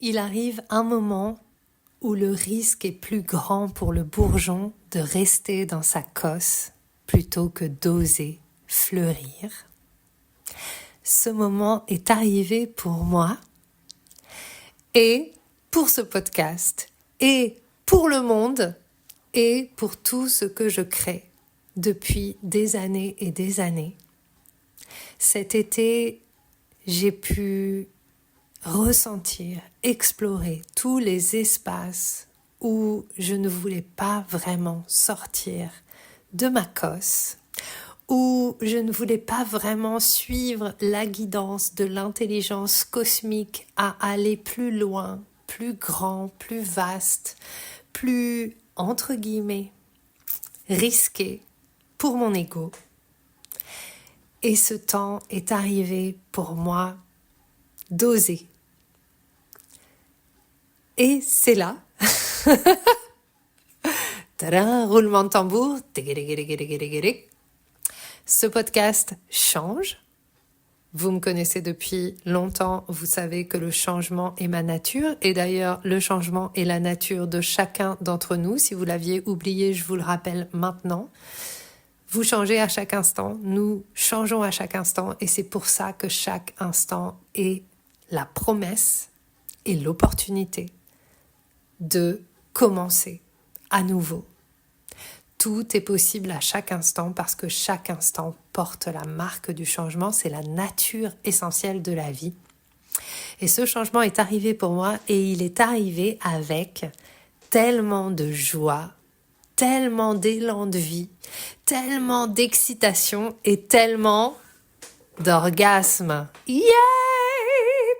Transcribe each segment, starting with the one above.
Il arrive un moment où le risque est plus grand pour le bourgeon de rester dans sa cosse plutôt que d'oser fleurir. Ce moment est arrivé pour moi et pour ce podcast et pour le monde et pour tout ce que je crée depuis des années et des années. Cet été, j'ai pu ressentir, explorer tous les espaces où je ne voulais pas vraiment sortir de ma cosse, où je ne voulais pas vraiment suivre la guidance de l'intelligence cosmique à aller plus loin, plus grand, plus vaste, plus, entre guillemets, risqué pour mon ego. Et ce temps est arrivé pour moi d'oser. Et c'est là, tadam, roulement de tambour, ce podcast change. Vous me connaissez depuis longtemps, vous savez que le changement est ma nature et d'ailleurs le changement est la nature de chacun d'entre nous. Si vous l'aviez oublié, je vous le rappelle maintenant. Vous changez à chaque instant, nous changeons à chaque instant et c'est pour ça que chaque instant est la promesse et l'opportunité de commencer à nouveau. Tout est possible à chaque instant parce que chaque instant porte la marque du changement, c'est la nature essentielle de la vie. Et ce changement est arrivé pour moi et il est arrivé avec tellement de joie, tellement d'élan de vie, tellement d'excitation et tellement d'orgasme. Yeah!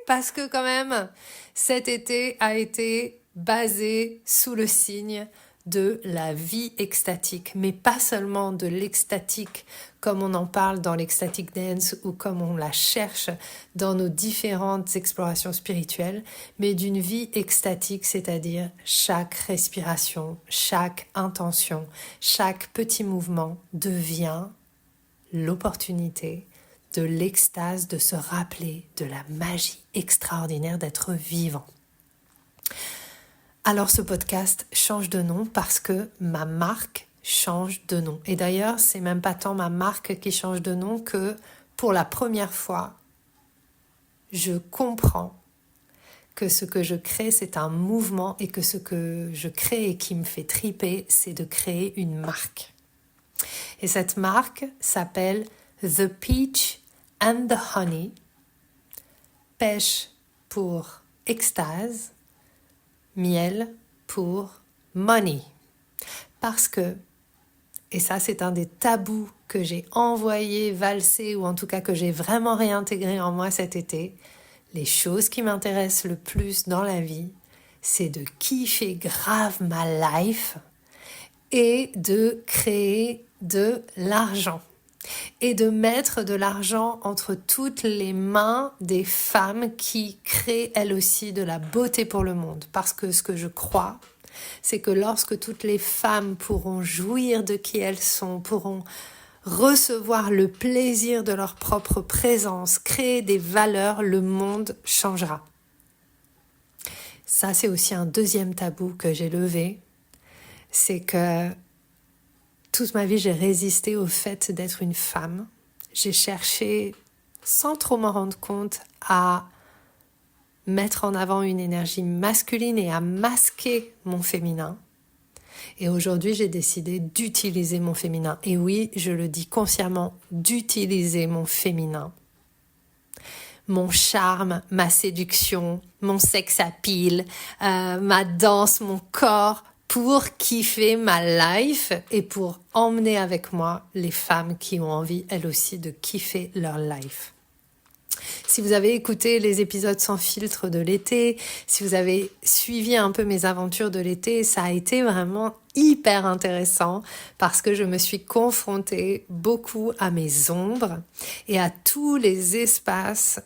Parce que quand même, cet été a été basé sous le signe de la vie extatique, mais pas seulement de l'extatique comme on en parle dans l'ecstatic dance ou comme on la cherche dans nos différentes explorations spirituelles, mais d'une vie extatique, c'est-à-dire chaque respiration, chaque intention, chaque petit mouvement devient l'opportunité de l'extase, de se rappeler de la magie extraordinaire d'être vivant. Alors ce podcast change de nom parce que ma marque change de nom. Et d'ailleurs, c'est même pas tant ma marque qui change de nom que pour la première fois, je comprends que ce que je crée, c'est un mouvement et que ce que je crée et qui me fait triper, c'est de créer une marque. Et cette marque s'appelle The Peach and the Honey, pêche pour extase, miel pour money. Parce que, et ça c'est un des tabous que j'ai envoyé valser ou en tout cas que j'ai vraiment réintégré en moi cet été, les choses qui m'intéressent le plus dans la vie, c'est de kiffer grave ma life et de créer de l'argent. Et de mettre de l'argent entre toutes les mains des femmes qui créent elles aussi de la beauté pour le monde. Parce que ce que je crois, c'est que lorsque toutes les femmes pourront jouir de qui elles sont, pourront recevoir le plaisir de leur propre présence, créer des valeurs, le monde changera. Ça, c'est aussi un deuxième tabou que j'ai levé, c'est que toute ma vie, j'ai résisté au fait d'être une femme. J'ai cherché, sans trop m'en rendre compte, à mettre en avant une énergie masculine et à masquer mon féminin. Et aujourd'hui, j'ai décidé d'utiliser mon féminin. Et oui, je le dis consciemment, d'utiliser mon féminin. Mon charme, ma séduction, mon sex appeal, ma danse, mon corps, pour kiffer ma life et pour emmener avec moi les femmes qui ont envie, elles aussi, de kiffer leur life. Si vous avez écouté les épisodes sans filtre de l'été, si vous avez suivi un peu mes aventures de l'été, ça a été vraiment hyper intéressant parce que je me suis confrontée beaucoup à mes ombres et à tous les espaces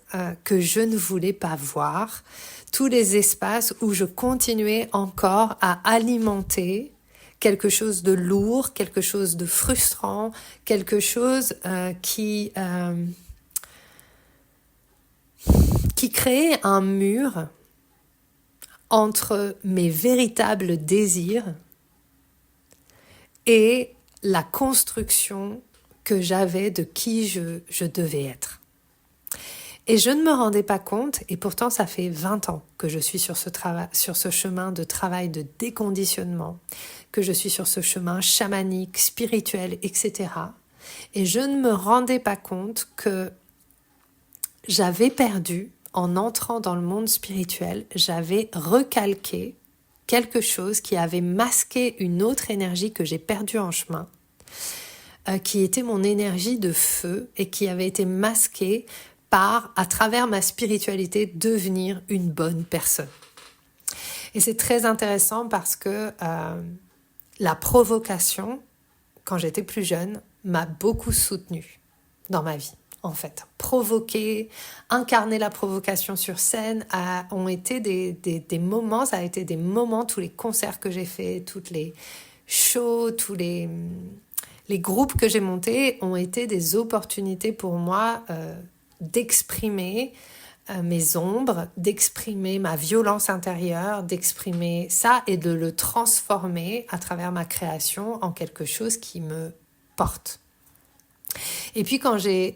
que je ne voulais pas voir, tous les espaces où je continuais encore à alimenter quelque chose de lourd, quelque chose de frustrant, quelque chose qui créait un mur entre mes véritables désirs et la construction que j'avais de qui je devais être. Et je ne me rendais pas compte, et pourtant ça fait 20 ans que je suis sur ce chemin de travail de déconditionnement, que je suis sur ce chemin chamanique, spirituel, etc. Et je ne me rendais pas compte que j'avais perdu, en entrant dans le monde spirituel, j'avais recalqué quelque chose qui avait masqué une autre énergie que j'ai perdue en chemin, qui était mon énergie de feu et qui avait été masquée par, à travers ma spiritualité, devenir une bonne personne. Et c'est très intéressant parce que la provocation, quand j'étais plus jeune, m'a beaucoup soutenue dans ma vie, en fait. Provoquer, incarner la provocation sur scène ont été des moments, ça a été des moments, tous les concerts que j'ai faits, toutes les shows, tous les groupes que j'ai montés ont été des opportunités pour moi d'exprimer mes ombres, d'exprimer ma violence intérieure, d'exprimer ça et de le transformer à travers ma création en quelque chose qui me porte. Et puis quand je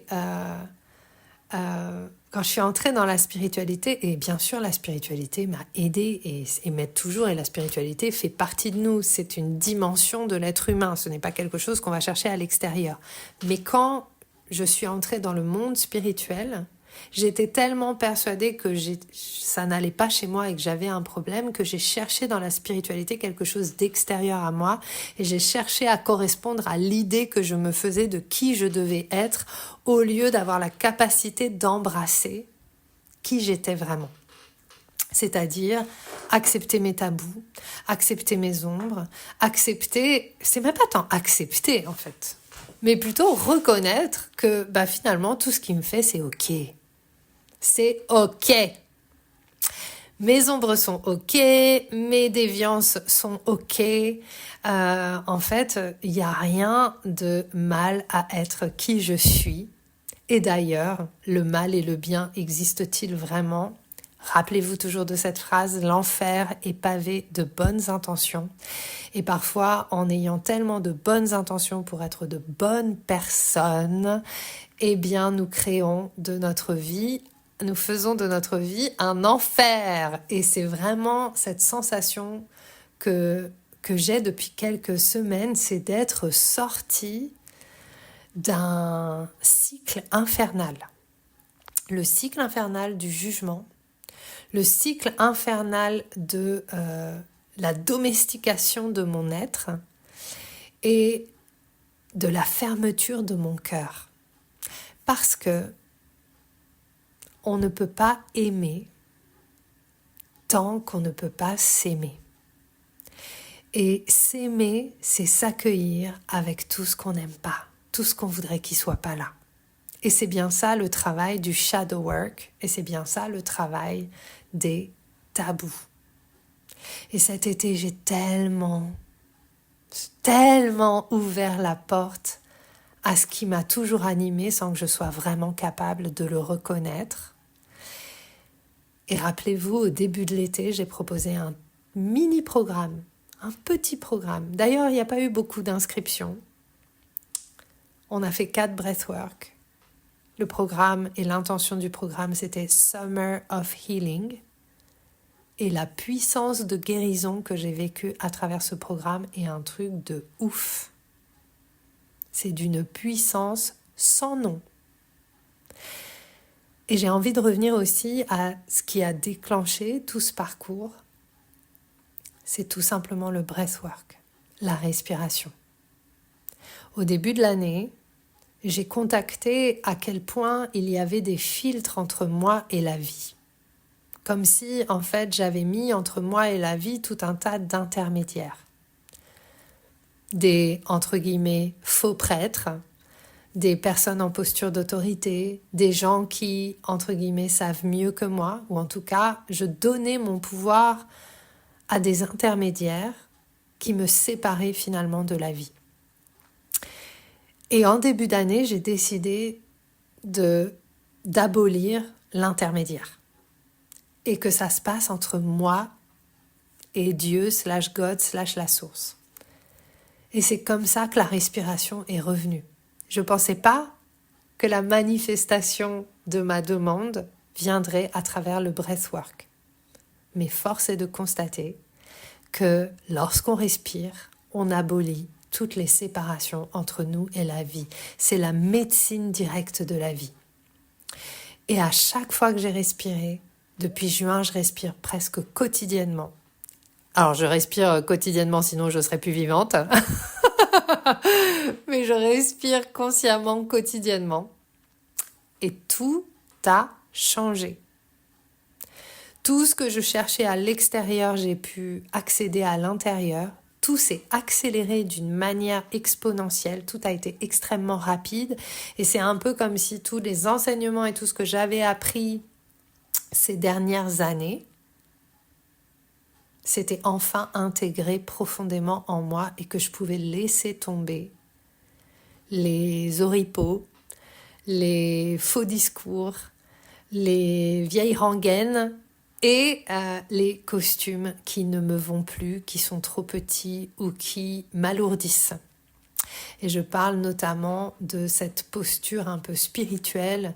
suis entrée dans la spiritualité, et bien sûr la spiritualité m'a aidée et m'aide toujours, et la spiritualité fait partie de nous, c'est une dimension de l'être humain, ce n'est pas quelque chose qu'on va chercher à l'extérieur. Mais quand je suis entrée dans le monde spirituel, j'étais tellement persuadée que ça n'allait pas chez moi et que j'avais un problème que j'ai cherché dans la spiritualité quelque chose d'extérieur à moi et j'ai cherché à correspondre à l'idée que je me faisais de qui je devais être au lieu d'avoir la capacité d'embrasser qui j'étais vraiment. C'est-à-dire accepter mes tabous, accepter mes ombres, c'est même pas tant accepter en fait, mais plutôt reconnaître que finalement tout ce qui me fait c'est ok. C'est ok. Mes ombres sont ok, mes déviances sont ok. En fait, il n'y a rien de mal à être qui je suis. Et d'ailleurs, le mal et le bien existent-ils vraiment ? Rappelez-vous toujours de cette phrase, l'enfer est pavé de bonnes intentions. Et parfois, en ayant tellement de bonnes intentions pour être de bonnes personnes, eh bien, nous faisons de notre vie un enfer. Et c'est vraiment cette sensation que j'ai depuis quelques semaines, c'est d'être sortie d'un cycle infernal. Le cycle infernal du jugement, le cycle infernal de la domestication de mon être et de la fermeture de mon cœur. Parce que on ne peut pas aimer tant qu'on ne peut pas s'aimer. Et s'aimer, c'est s'accueillir avec tout ce qu'on n'aime pas, tout ce qu'on voudrait qu'il soit pas là. Et c'est bien ça le travail du shadow work, et c'est bien ça le travail des tabous. Et cet été, j'ai tellement ouvert la porte à ce qui m'a toujours animée sans que je sois vraiment capable de le reconnaître. Et rappelez-vous, au début de l'été, j'ai proposé un mini-programme, un petit programme. D'ailleurs, il n'y a pas eu beaucoup d'inscriptions. On a fait 4 breathwork. Le programme et l'intention du programme, c'était Summer of Healing. Et la puissance de guérison que j'ai vécue à travers ce programme est un truc de ouf. C'est d'une puissance sans nom. Et j'ai envie de revenir aussi à ce qui a déclenché tout ce parcours. C'est tout simplement le breathwork, la respiration. Au début de l'année, j'ai contacté à quel point il y avait des filtres entre moi et la vie. Comme si, en fait, j'avais mis entre moi et la vie tout un tas d'intermédiaires. Des, entre guillemets, faux prêtres, des personnes en posture d'autorité, des gens qui, entre guillemets, savent mieux que moi, ou en tout cas, je donnais mon pouvoir à des intermédiaires qui me séparaient finalement de la vie. Et en début d'année, j'ai décidé d'abolir l'intermédiaire et que ça se passe entre moi et Dieu / God / la source. Et c'est comme ça que la respiration est revenue. Je ne pensais pas que la manifestation de ma demande viendrait à travers le breathwork. Mais force est de constater que lorsqu'on respire, on abolit toutes les séparations entre nous et la vie. C'est la médecine directe de la vie. Et à chaque fois que j'ai respiré, depuis juin, je respire presque quotidiennement. Alors, je respire quotidiennement, sinon je serais plus vivante. Mais je respire consciemment quotidiennement. Et tout a changé. Tout ce que je cherchais à l'extérieur, j'ai pu accéder à l'intérieur. Tout s'est accéléré d'une manière exponentielle. Tout a été extrêmement rapide. Et c'est un peu comme si tous les enseignements et tout ce que j'avais appris ces dernières années s'était enfin intégré profondément en moi et que je pouvais laisser tomber les oripeaux, les faux discours, les vieilles rengaines et les costumes qui ne me vont plus, qui sont trop petits ou qui m'alourdissent. Et je parle notamment de cette posture un peu spirituelle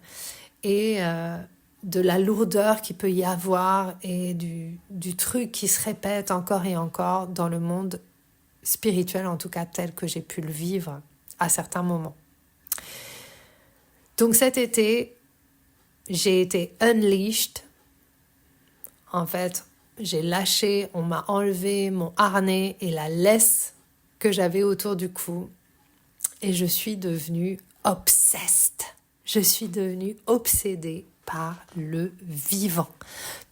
et de la lourdeur qu'il peut y avoir et du truc qui se répète encore et encore dans le monde spirituel, en tout cas tel que j'ai pu le vivre à certains moments. Donc cet été, j'ai été unleashed. En fait, j'ai lâché, on m'a enlevé mon harnais et la laisse que j'avais autour du cou et je suis devenue obsessed. Je suis devenue obsédée par le vivant,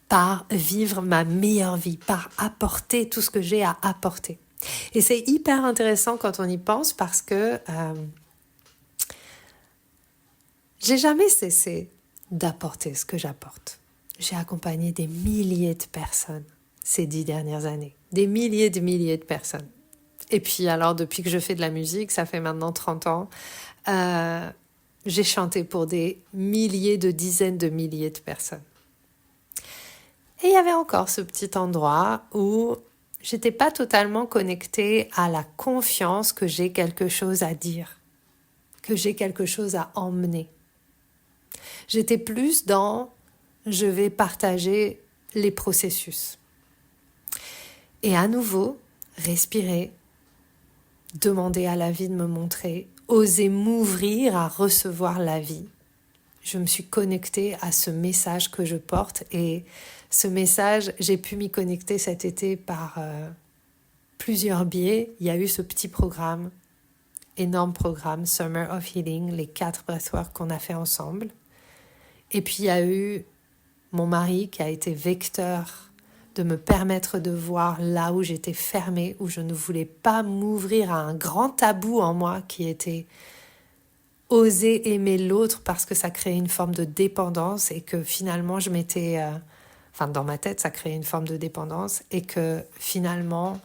par vivre ma meilleure vie, par apporter tout ce que j'ai à apporter. Et c'est hyper intéressant quand on y pense parce que j'ai jamais cessé d'apporter ce que j'apporte. J'ai accompagné des milliers de personnes ces 10 dernières années. Des milliers de personnes. Et puis alors, depuis que je fais de la musique, ça fait maintenant 30 ans, j'ai chanté pour des milliers de dizaines de milliers de personnes. Et il y avait encore ce petit endroit où j'étais pas totalement connectée à la confiance que j'ai quelque chose à dire, que j'ai quelque chose à emmener. J'étais plus dans je vais partager les processus. Et à nouveau, respirer, demander à la vie de me montrer, oser m'ouvrir à recevoir la vie. Je me suis connectée à ce message que je porte et ce message, j'ai pu m'y connecter cet été par plusieurs biais. Il y a eu ce petit programme, énorme programme, Summer of Healing, les 4 breathworks qu'on a fait ensemble. Et puis il y a eu mon mari qui a été vecteur de me permettre de voir là où j'étais fermée, où je ne voulais pas m'ouvrir à un grand tabou en moi qui était oser aimer l'autre parce que ça créait une forme de dépendance et que finalement je m'étais... dans ma tête, ça créait une forme de dépendance et que finalement,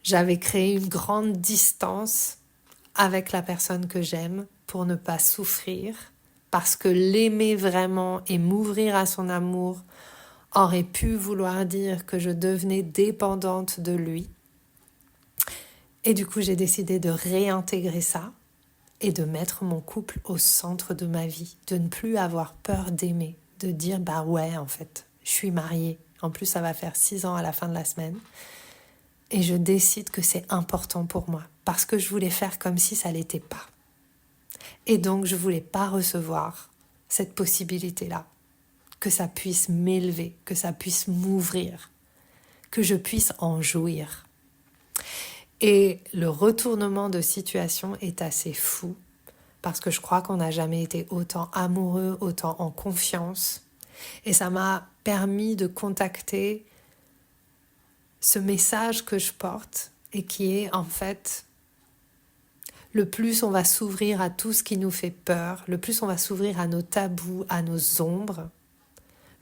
j'avais créé une grande distance avec la personne que j'aime pour ne pas souffrir parce que l'aimer vraiment et m'ouvrir à son amour aurait pu vouloir dire que je devenais dépendante de lui. Et du coup, j'ai décidé de réintégrer ça et de mettre mon couple au centre de ma vie, de ne plus avoir peur d'aimer, de dire bah ouais, en fait, je suis mariée. En plus, ça va faire 6 ans à la fin de la semaine. Et je décide que c'est important pour moi parce que je voulais faire comme si ça l'était pas. Et donc, je voulais pas recevoir cette possibilité-là. Que ça puisse m'élever, que ça puisse m'ouvrir, que je puisse en jouir. Et le retournement de situation est assez fou parce que je crois qu'on n'a jamais été autant amoureux, autant en confiance. Et ça m'a permis de contacter ce message que je porte et qui est en fait le plus on va s'ouvrir à tout ce qui nous fait peur, le plus on va s'ouvrir à nos tabous, à nos ombres,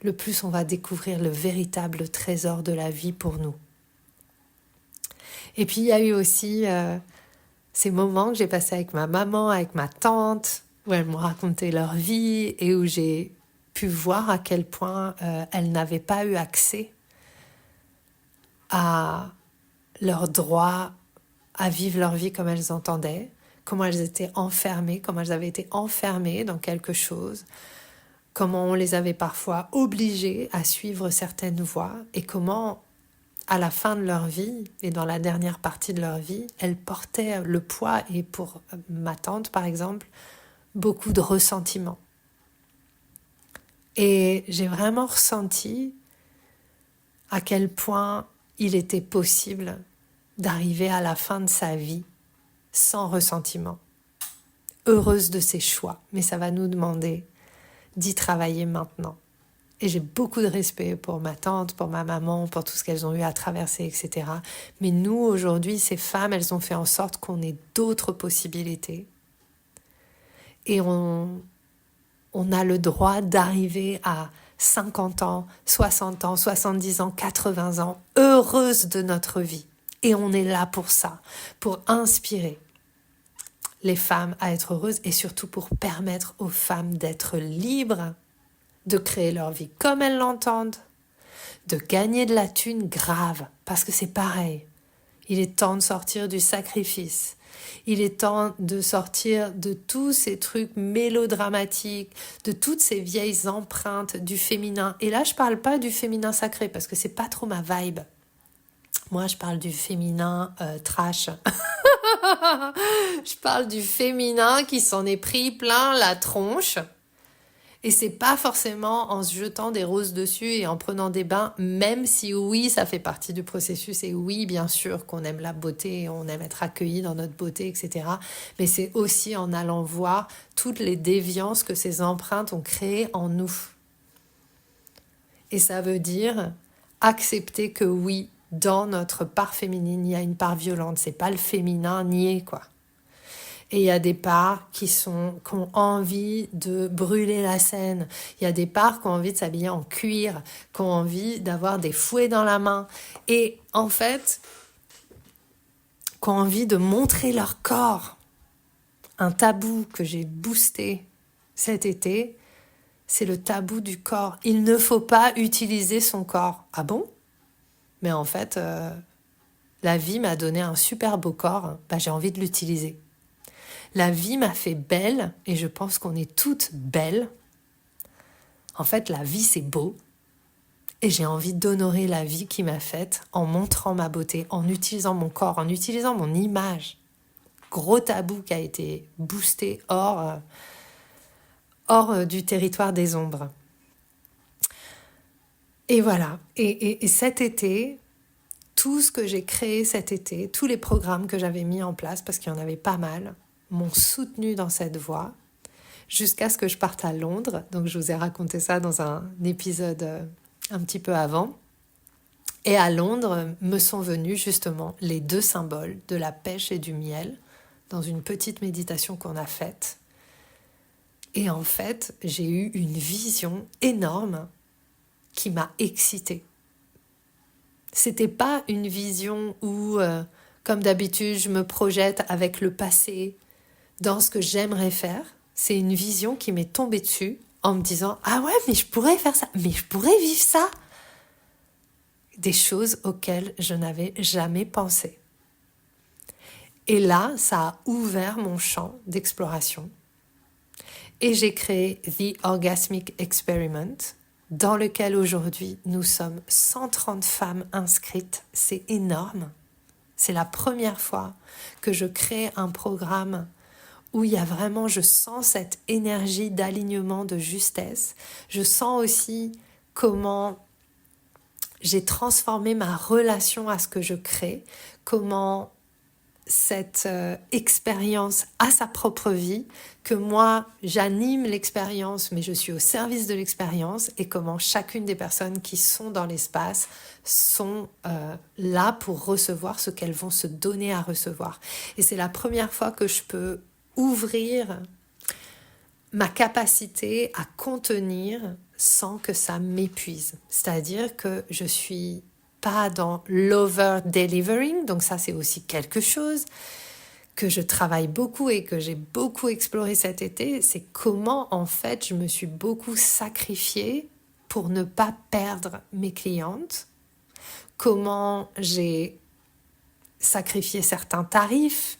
le plus on va découvrir le véritable trésor de la vie pour nous. Et puis il y a eu aussi ces moments que j'ai passés avec ma maman, avec ma tante, où elles m'ont raconté leur vie et où j'ai pu voir à quel point elles n'avaient pas eu accès à leur droit à vivre leur vie comme elles entendaient, comment elles étaient enfermées, comment elles avaient été enfermées dans quelque chose, comment on les avait parfois obligées à suivre certaines voies et comment, à la fin de leur vie et dans la dernière partie de leur vie, elles portaient le poids et pour ma tante par exemple, beaucoup de ressentiment. Et j'ai vraiment ressenti à quel point il était possible d'arriver à la fin de sa vie sans ressentiment, heureuse de ses choix. Mais ça va nous demander d'y travailler maintenant. Et j'ai beaucoup de respect pour ma tante, pour ma maman, pour tout ce qu'elles ont eu à traverser, etc. Mais nous, aujourd'hui, ces femmes, elles ont fait en sorte qu'on ait d'autres possibilités. Et on a le droit d'arriver à 50 ans, 60 ans, 70 ans, 80 ans, heureuses de notre vie. Et on est là pour ça, pour inspirer les femmes à être heureuses et surtout pour permettre aux femmes d'être libres, de créer leur vie comme elles l'entendent, de gagner de la thune grave, parce que c'est pareil. Il est temps de sortir du sacrifice. Il est temps de sortir de tous ces trucs mélodramatiques, de toutes ces vieilles empreintes du féminin. Et là, je parle pas du féminin sacré, parce que c'est pas trop ma vibe. Moi, je parle du féminin trash. Je parle du féminin qui s'en est pris plein la tronche. Et c'est pas forcément en se jetant des roses dessus et en prenant des bains, même si oui, ça fait partie du processus et oui, bien sûr qu'on aime la beauté, on aime être accueilli dans notre beauté, etc. Mais c'est aussi en allant voir toutes les déviances que ces empreintes ont créées en nous. Et ça veut dire accepter que oui, dans notre part féminine, il y a une part violente. C'est pas le féminin niais, quoi. Et il y a des parts qui ont envie de brûler la scène. Il y a des parts qui ont envie de s'habiller en cuir, qui ont envie d'avoir des fouets dans la main. Et en fait, qui ont envie de montrer leur corps. Un tabou que j'ai boosté cet été, c'est le tabou du corps. Il ne faut pas utiliser son corps. Ah bon ? Mais en fait, la vie m'a donné un super beau corps, j'ai envie de l'utiliser. La vie m'a fait belle, et je pense qu'on est toutes belles. En fait, la vie, c'est beau. Et j'ai envie d'honorer la vie qui m'a faite en montrant ma beauté, en utilisant mon corps, en utilisant mon image. Gros tabou qui a été boosté hors du territoire des ombres. Et voilà. Et cet été, tout ce que j'ai créé cet été, tous les programmes que j'avais mis en place, parce qu'il y en avait pas mal, m'ont soutenue dans cette voie jusqu'à ce que je parte à Londres. Donc je vous ai raconté ça dans un épisode un petit peu avant. Et à Londres me sont venus justement les deux symboles de la pêche et du miel dans une petite méditation qu'on a faite. Et en fait, j'ai eu une vision énorme qui m'a excitée. C'était pas une vision où, comme d'habitude, je me projette avec le passé dans ce que j'aimerais faire. C'est une vision qui m'est tombée dessus en me disant « Ah ouais, mais je pourrais faire ça, mais je pourrais vivre ça !» Des choses auxquelles je n'avais jamais pensé. Et là, ça a ouvert mon champ d'exploration. Et j'ai créé The Orgasmic Experiment, dans lequel aujourd'hui nous sommes 130 femmes inscrites. C'est énorme. C'est la première fois que je crée un programme où il y a vraiment, je sens cette énergie d'alignement, de justesse. Je sens aussi comment j'ai transformé ma relation à ce que je crée, comment cette expérience a sa propre vie, que moi j'anime l'expérience mais je suis au service de l'expérience, et comment chacune des personnes qui sont dans l'espace sont là pour recevoir ce qu'elles vont se donner à recevoir. Et c'est la première fois que je peux ouvrir ma capacité à contenir sans que ça m'épuise. C'est-à-dire que je suis pas dans l'over-delivering, donc ça c'est aussi quelque chose que je travaille beaucoup et que j'ai beaucoup exploré cet été, c'est comment en fait je me suis beaucoup sacrifiée pour ne pas perdre mes clientes, comment j'ai sacrifié certains tarifs,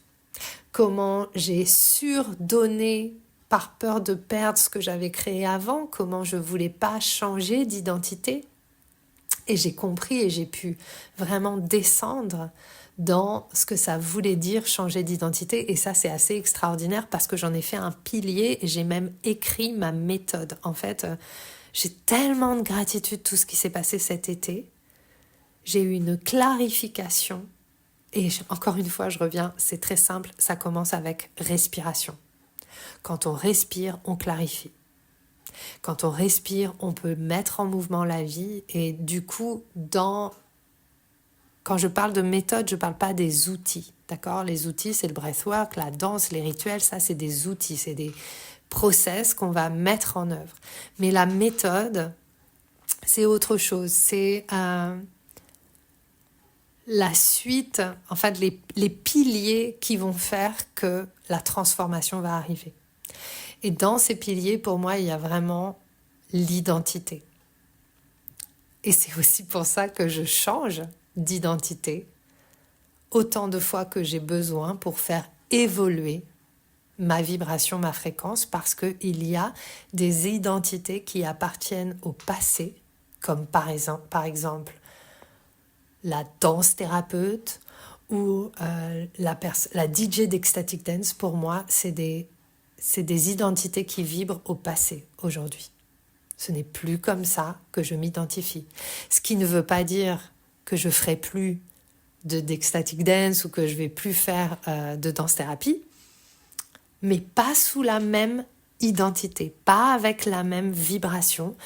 comment j'ai surdonné par peur de perdre ce que j'avais créé avant, comment je voulais pas changer d'identité. Et j'ai compris et j'ai pu vraiment descendre dans ce que ça voulait dire changer d'identité. Et ça, c'est assez extraordinaire parce que j'en ai fait un pilier et j'ai même écrit ma méthode. En fait, j'ai tellement de gratitude de tout ce qui s'est passé cet été. J'ai eu une clarification. Et encore une fois, je reviens, c'est très simple, ça commence avec respiration. Quand on respire, on clarifie. Quand on respire, on peut mettre en mouvement la vie et du coup, quand je parle de méthode, je ne parle pas des outils, d'accord? Les outils, c'est le breathwork, la danse, les rituels, ça c'est des outils, c'est des process qu'on va mettre en œuvre. Mais la méthode, c'est autre chose, c'est la suite, en fait, les piliers qui vont faire que la transformation va arriver. Et dans ces piliers, pour moi, il y a vraiment l'identité. Et c'est aussi pour ça que je change d'identité autant de fois que j'ai besoin pour faire évoluer ma vibration, ma fréquence, parce qu'il y a des identités qui appartiennent au passé, comme par exemple la danse thérapeute ou la DJ d'Ecstatic Dance. Pour moi, c'est des identités qui vibrent au passé aujourd'hui. Ce n'est plus comme ça que je m'identifie. Ce qui ne veut pas dire que je ferai plus d'ecstatic dance ou que je vais plus faire de danse-thérapie, mais pas sous la même identité, pas avec la même vibration,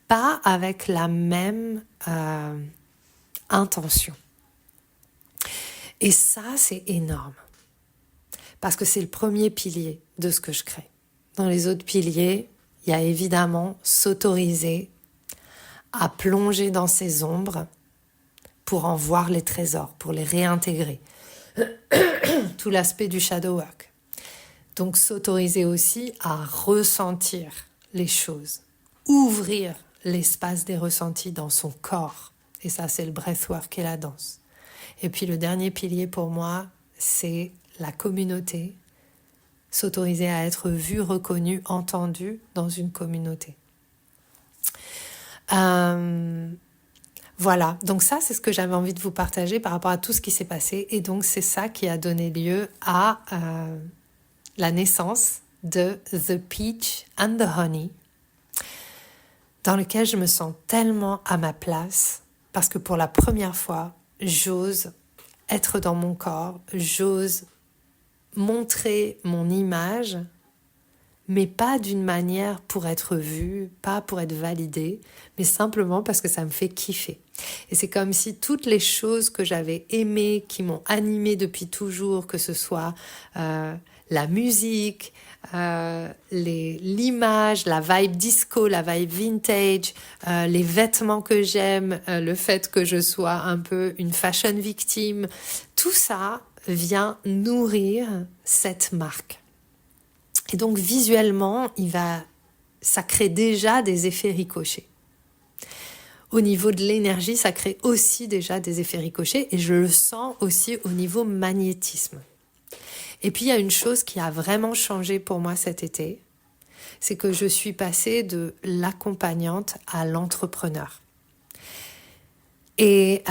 pas avec la même intention. Et ça, c'est énorme. Parce que c'est le premier pilier de ce que je crée. Dans les autres piliers, il y a évidemment s'autoriser à plonger dans ses ombres pour en voir les trésors, pour les réintégrer. Tout l'aspect du shadow work. Donc s'autoriser aussi à ressentir les choses, ouvrir l'espace des ressentis dans son corps. Et ça, c'est le breathwork et la danse. Et puis le dernier pilier pour moi, c'est la communauté, s'autoriser à être vu, reconnu, entendu dans une communauté. Voilà, donc ça c'est ce que j'avais envie de vous partager par rapport à tout ce qui s'est passé et donc c'est ça qui a donné lieu à la naissance de The Peach and the Honey, dans lequel je me sens tellement à ma place parce que pour la première fois, j'ose être dans mon corps, j'ose montrer mon image, mais pas d'une manière pour être vue, pas pour être validée, mais simplement parce que ça me fait kiffer. Et c'est comme si toutes les choses que j'avais aimées, qui m'ont animée depuis toujours, que ce soit la musique, l'image, la vibe disco, la vibe vintage, les vêtements que j'aime, le fait que je sois un peu une fashion victime, tout ça vient nourrir cette marque. Et donc visuellement, ça crée déjà des effets ricochets. Au niveau de l'énergie, ça crée aussi déjà des effets ricochets et je le sens aussi au niveau magnétisme. Et puis il y a une chose qui a vraiment changé pour moi cet été, c'est que je suis passée de l'accompagnante à l'entrepreneur. Et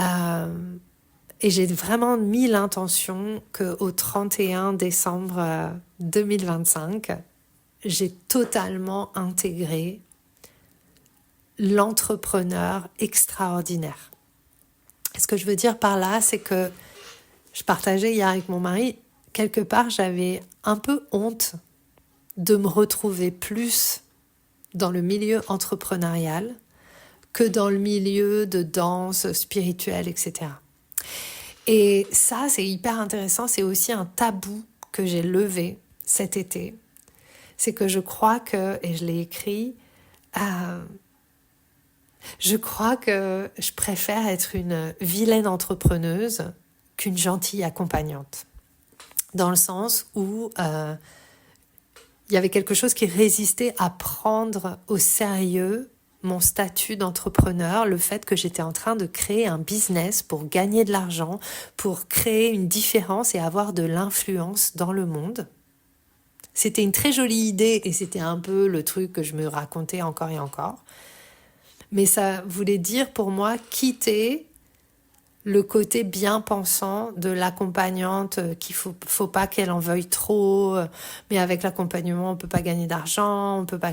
j'ai vraiment mis l'intention qu'au 31 décembre 2025, j'ai totalement intégré l'entrepreneur extraordinaire. Ce que je veux dire par là, c'est que je partageais hier avec mon mari, quelque part j'avais un peu honte de me retrouver plus dans le milieu entrepreneurial que dans le milieu de danse spirituelle, etc. Et ça, c'est hyper intéressant. C'est aussi un tabou que j'ai levé cet été. C'est que je crois que, et je l'ai écrit, je crois que je préfère être une vilaine entrepreneuse qu'une gentille accompagnante. Dans le sens où il y avait quelque chose qui résistait à prendre au sérieux mon statut d'entrepreneur, le fait que j'étais en train de créer un business pour gagner de l'argent, pour créer une différence et avoir de l'influence dans le monde. C'était une très jolie idée et c'était un peu le truc que je me racontais encore et encore. Mais ça voulait dire pour moi quitter le côté bien pensant de l'accompagnante qu'il faut pas qu'elle en veuille trop, mais avec l'accompagnement on peut pas gagner d'argent, on peut pas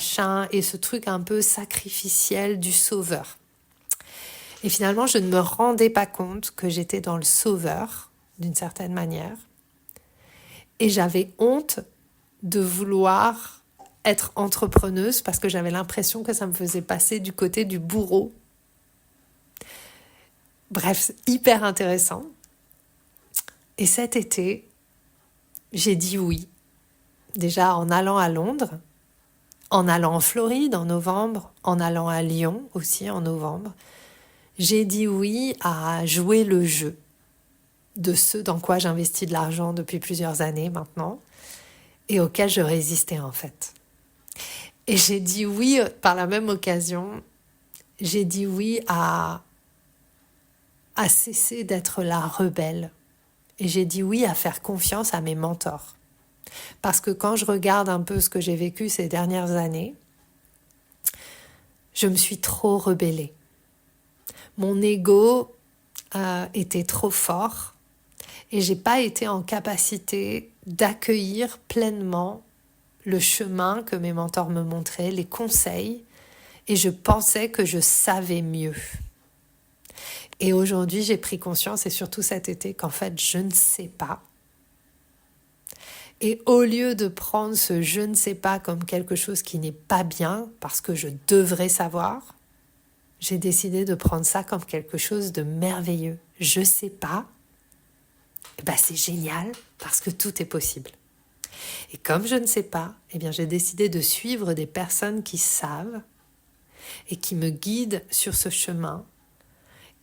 et ce truc un peu sacrificiel du sauveur. Et finalement je ne me rendais pas compte que j'étais dans le sauveur d'une certaine manière et j'avais honte de vouloir être entrepreneuse parce que j'avais l'impression que ça me faisait passer du côté du bourreau. Bref, hyper intéressant. Et cet été, j'ai dit oui. Déjà en allant à Londres, en allant en Floride en novembre, en allant à Lyon aussi en novembre. J'ai dit oui à jouer le jeu de ce dans quoi j'investis de l'argent depuis plusieurs années maintenant et auquel je résistais en fait. Et j'ai dit oui par la même occasion, j'ai dit oui à cesser d'être la rebelle. Et j'ai dit oui à faire confiance à mes mentors. Parce que quand je regarde un peu ce que j'ai vécu ces dernières années, je me suis trop rebellée. Mon ego était trop fort et j'ai pas été en capacité d'accueillir pleinement le chemin que mes mentors me montraient, les conseils, et je pensais que je savais mieux. Et aujourd'hui, j'ai pris conscience, et surtout cet été, qu'en fait, je ne sais pas. Et au lieu de prendre ce « je ne sais pas » comme quelque chose qui n'est pas bien, parce que je devrais savoir, j'ai décidé de prendre ça comme quelque chose de merveilleux. Je ne sais pas, et ben c'est génial, parce que tout est possible. Et comme je ne sais pas, eh bien j'ai décidé de suivre des personnes qui savent et qui me guident sur ce chemin.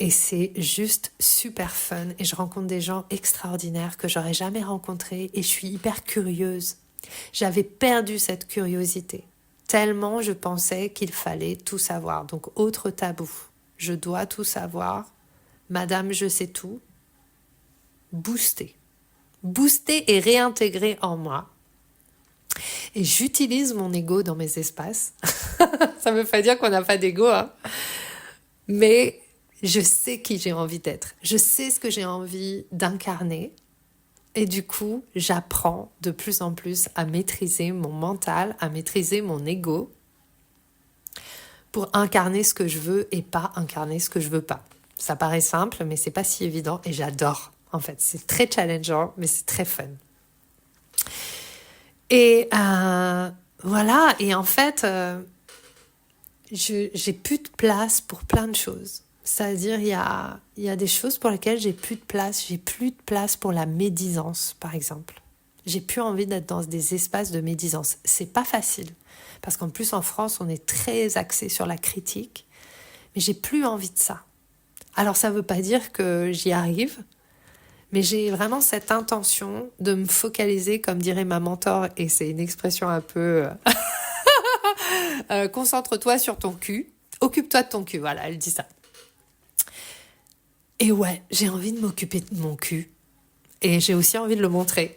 Et c'est juste super fun et je rencontre des gens extraordinaires que j'aurais jamais rencontrés et je suis hyper curieuse. J'avais perdu cette curiosité, tellement je pensais qu'il fallait tout savoir. Donc autre tabou, je dois tout savoir, madame je sais tout, booster et réintégrer en moi. Et j'utilise mon ego dans mes espaces. Ça ne veut pas dire qu'on n'a pas d'ego, hein. Mais je sais qui j'ai envie d'être. Je sais ce que j'ai envie d'incarner. Et du coup, j'apprends de plus en plus à maîtriser mon mental, à maîtriser mon ego pour incarner ce que je veux et pas incarner ce que je veux pas. Ça paraît simple, mais c'est pas si évident et j'adore. En fait, c'est très challengeant, mais c'est très fun. Et voilà. Et en fait, j'ai plus de place pour plein de choses. C'est-à-dire, il y a des choses pour lesquelles j'ai plus de place. J'ai plus de place pour la médisance, par exemple. J'ai plus envie d'être dans des espaces de médisance. C'est pas facile. Parce qu'en plus, en France, on est très axé sur la critique. Mais j'ai plus envie de ça. Alors, ça veut pas dire que j'y arrive. Mais j'ai vraiment cette intention de me focaliser, comme dirait ma mentor, et c'est une expression un peu... concentre-toi sur ton cul. Occupe-toi de ton cul, voilà, elle dit ça. Et ouais, j'ai envie de m'occuper de mon cul. Et j'ai aussi envie de le montrer.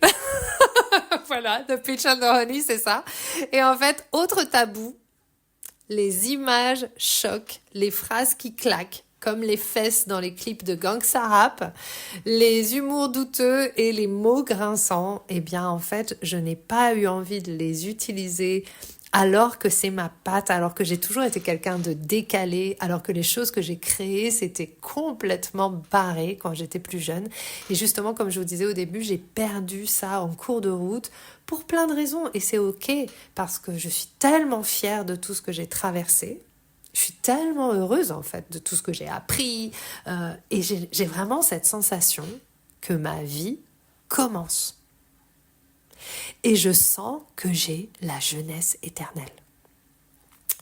Voilà, The Peach and the Honey, c'est ça. Et en fait, autre tabou, les images choquent, les phrases qui claquent, comme les fesses dans les clips de Gangsta Rap, les humours douteux et les mots grinçants. Eh bien, en fait, je n'ai pas eu envie de les utiliser alors que c'est ma patte, alors que j'ai toujours été quelqu'un de décalé, alors que les choses que j'ai créées, c'était complètement barré quand j'étais plus jeune. Et justement, comme je vous disais au début, j'ai perdu ça en cours de route pour plein de raisons. Et c'est ok, parce que je suis tellement fière de tout ce que j'ai traversé. Je suis tellement heureuse, en fait, de tout ce que j'ai appris. Et j'ai vraiment cette sensation que ma vie commence. Et je sens que j'ai la jeunesse éternelle.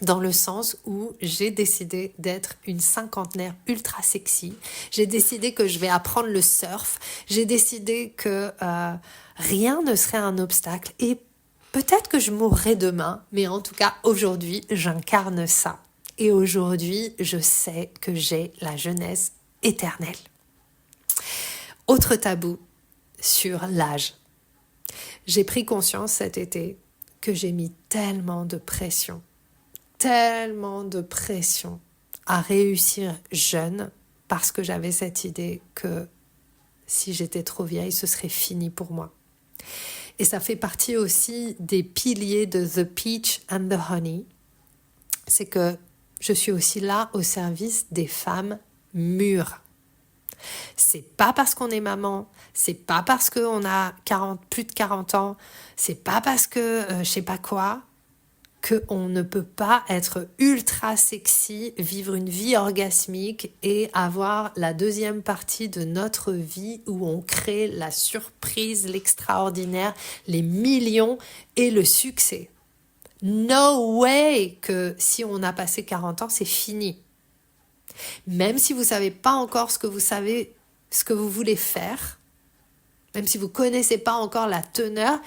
Dans le sens où j'ai décidé d'être une cinquantenaire ultra sexy. J'ai décidé que je vais apprendre le surf. J'ai décidé que rien ne serait un obstacle. Et peut-être que je mourrai demain, mais en tout cas, aujourd'hui, j'incarne ça. Et aujourd'hui, je sais que j'ai la jeunesse éternelle. Autre tabou sur l'âge. J'ai pris conscience cet été que j'ai mis tellement de pression à réussir jeune parce que j'avais cette idée que si j'étais trop vieille, ce serait fini pour moi. Et ça fait partie aussi des piliers de The Peach and the Honey. C'est que je suis aussi là au service des femmes mûres. C'est pas parce qu'on est maman, c'est pas parce qu'on a plus de 40 ans, c'est pas parce que je sais pas quoi, qu'on ne peut pas être ultra sexy, vivre une vie orgasmique et avoir la deuxième partie de notre vie où on crée la surprise, l'extraordinaire, les millions et le succès. No way que si on a passé 40 ans, c'est fini. Même si vous ne savez pas encore ce que vous voulez faire, même si vous ne connaissez pas encore la teneur,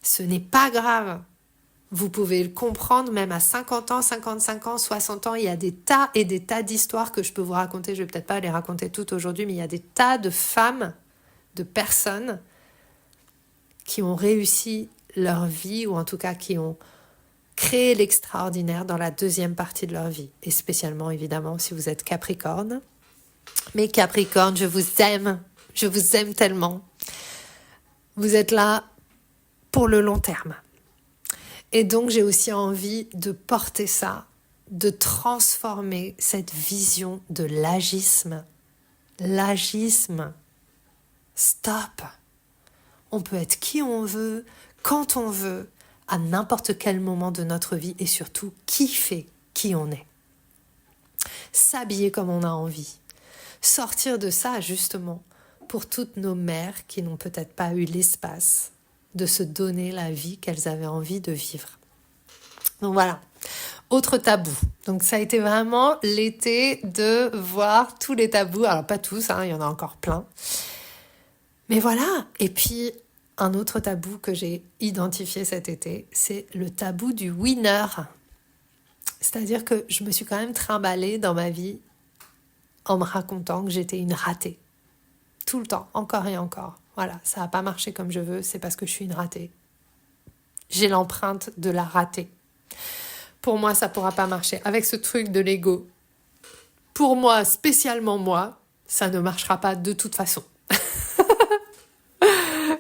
ce n'est pas grave. Vous pouvez le comprendre même à 50 ans, 55 ans, 60 ans. Il y a des tas et des tas d'histoires que je peux vous raconter. Je ne vais peut-être pas les raconter toutes aujourd'hui, mais il y a des tas de femmes, de personnes qui ont réussi leur vie, ou en tout cas qui ont créé l'extraordinaire dans la deuxième partie de leur vie. Et spécialement, évidemment, si vous êtes Capricorne. Mais Capricorne, je vous aime tellement. Vous êtes là pour le long terme. Et donc, j'ai aussi envie de porter ça, de transformer cette vision de l'agisme. L'agisme. Stop. On peut être qui on veut, quand on veut, à n'importe quel moment de notre vie et surtout kiffer qui on est. S'habiller comme on a envie. Sortir de ça, justement, pour toutes nos mères qui n'ont peut-être pas eu l'espace de se donner la vie qu'elles avaient envie de vivre. Donc voilà, autre tabou. Donc ça a été vraiment l'été de voir tous les tabous. Alors pas tous, il y en a encore plein. Mais voilà, et puis un autre tabou que j'ai identifié cet été, c'est le tabou du winner. C'est-à-dire que je me suis quand même trimballée dans ma vie en me racontant que j'étais une ratée. Tout le temps, encore et encore. Voilà, ça n'a pas marché comme je veux, c'est parce que je suis une ratée. J'ai l'empreinte de la ratée. Pour moi, ça ne pourra pas marcher. Avec ce truc de l'ego, pour moi, spécialement moi, ça ne marchera pas de toute façon.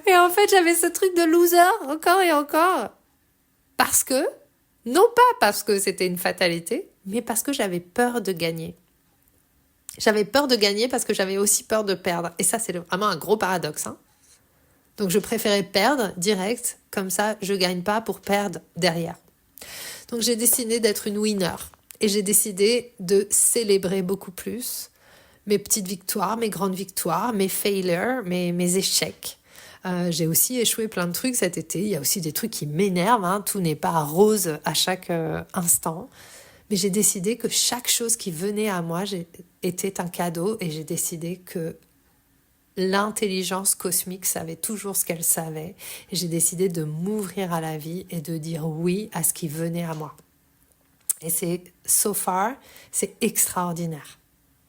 Et en fait, j'avais ce truc de loser, encore et encore. Parce que, non pas parce que c'était une fatalité, mais parce que j'avais peur de gagner. J'avais peur de gagner parce que j'avais aussi peur de perdre. Et ça, c'est vraiment un gros paradoxe. Donc, je préférais perdre direct, comme ça, je gagne pas pour perdre derrière. Donc, j'ai décidé d'être une winner. Et j'ai décidé de célébrer beaucoup plus mes petites victoires, mes grandes victoires, mes failures, mes échecs. J'ai aussi échoué plein de trucs cet été. Il y a aussi des trucs qui m'énervent. Tout n'est pas rose à chaque instant. Mais j'ai décidé que chaque chose qui venait à moi était un cadeau. Et j'ai décidé que l'intelligence cosmique savait toujours ce qu'elle savait. Et j'ai décidé de m'ouvrir à la vie et de dire oui à ce qui venait à moi. Et c'est, so far, c'est extraordinaire.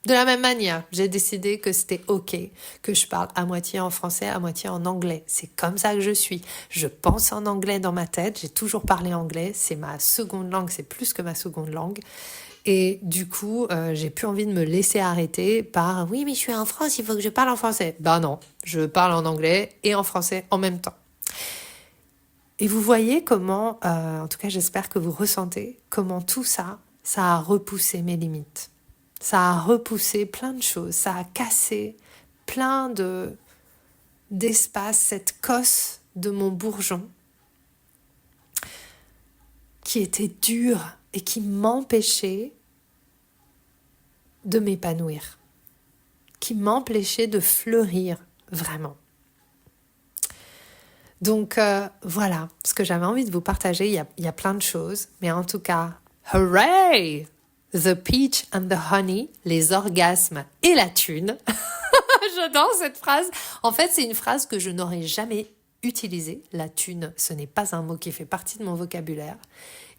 De la même manière, j'ai décidé que c'était OK, que je parle à moitié en français, à moitié en anglais. C'est comme ça que je suis. Je pense en anglais dans ma tête, j'ai toujours parlé anglais, c'est ma seconde langue, c'est plus que ma seconde langue. Et du coup, j'ai plus envie de me laisser arrêter par « Oui, mais je suis en France, il faut que je parle en français. » Ben non, je parle en anglais et en français en même temps. Et vous voyez comment, en tout cas j'espère que vous ressentez, comment tout ça, ça a repoussé mes limites. Ça a repoussé plein de choses, ça a cassé plein d'espace, cette cosse de mon bourgeon qui était dure et qui m'empêchait de m'épanouir, qui m'empêchait de fleurir vraiment. Donc voilà, ce que j'avais envie de vous partager, il y a plein de choses, mais en tout cas, hooray! The peach and the honey, les orgasmes et la thune. J'adore cette phrase. En fait, c'est une phrase que je n'aurais jamais utilisée. La thune, ce n'est pas un mot qui fait partie de mon vocabulaire.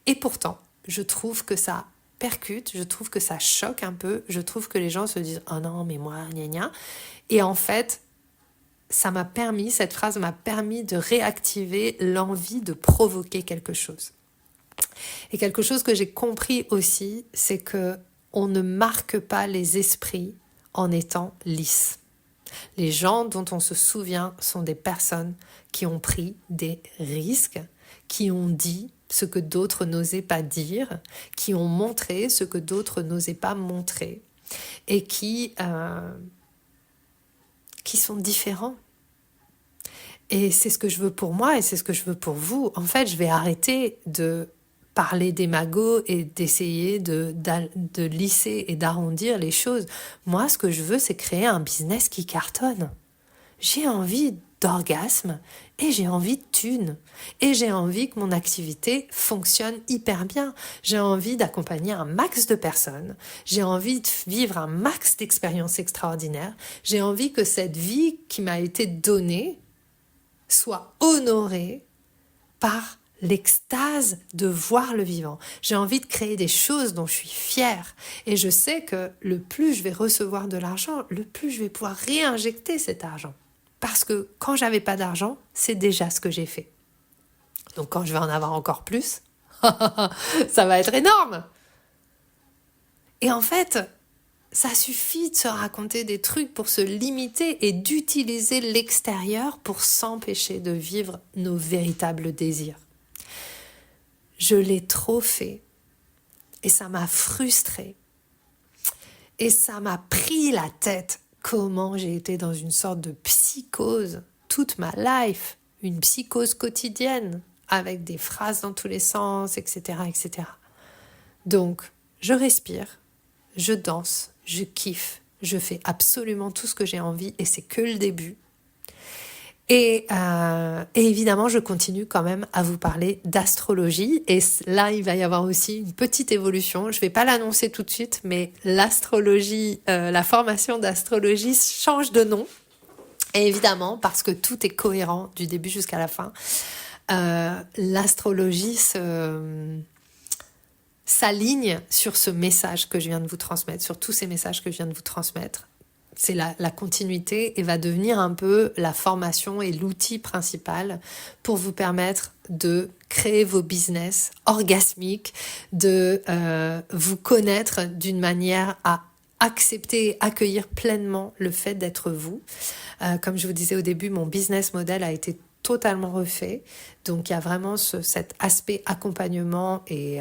Et pourtant, je trouve que ça percute, je trouve que ça choque un peu, je trouve que les gens se disent « Oh non, mais moi, gna gna ». Et en fait, cette phrase m'a permis de réactiver l'envie de provoquer quelque chose. Et quelque chose que j'ai compris aussi, c'est que on ne marque pas les esprits en étant lisses. Les gens dont on se souvient sont des personnes qui ont pris des risques, qui ont dit ce que d'autres n'osaient pas dire, qui ont montré ce que d'autres n'osaient pas montrer et qui sont différents. Et c'est ce que je veux pour moi et c'est ce que je veux pour vous. En fait, je vais arrêter de parler des magots et d'essayer de lisser et d'arrondir les choses. Moi, ce que je veux, c'est créer un business qui cartonne. J'ai envie d'orgasme et j'ai envie de thunes. Et j'ai envie que mon activité fonctionne hyper bien. J'ai envie d'accompagner un max de personnes. J'ai envie de vivre un max d'expériences extraordinaires. J'ai envie que cette vie qui m'a été donnée soit honorée par l'extase de voir le vivant. J'ai envie de créer des choses dont je suis fière. Et je sais que le plus je vais recevoir de l'argent, le plus je vais pouvoir réinjecter cet argent. Parce que quand j'avais pas d'argent, c'est déjà ce que j'ai fait. Donc quand je vais en avoir encore plus, ça va être énorme. Et en fait, ça suffit de se raconter des trucs pour se limiter et d'utiliser l'extérieur pour s'empêcher de vivre nos véritables désirs. Je l'ai trop fait et ça m'a frustrée et ça m'a pris la tête comment j'ai été dans une sorte de psychose toute ma life, une psychose quotidienne avec des phrases dans tous les sens, etc., etc. Donc, je respire, je danse, je kiffe, je fais absolument tout ce que j'ai envie et c'est que le début. Et évidemment, je continue quand même à vous parler d'astrologie. Et là, il va y avoir aussi une petite évolution. Je ne vais pas l'annoncer tout de suite, mais l'astrologie, la formation d'astrologie change de nom. Et évidemment, parce que tout est cohérent du début jusqu'à la fin, l'astrologie s'aligne sur ce message que je viens de vous transmettre, sur tous ces messages que je viens de vous transmettre. C'est la continuité et va devenir un peu la formation et l'outil principal pour vous permettre de créer vos business orgasmiques, de vous connaître d'une manière à accepter et accueillir pleinement le fait d'être vous. Comme je vous disais au début, mon business model a été totalement refait. Donc il y a vraiment cet aspect accompagnement et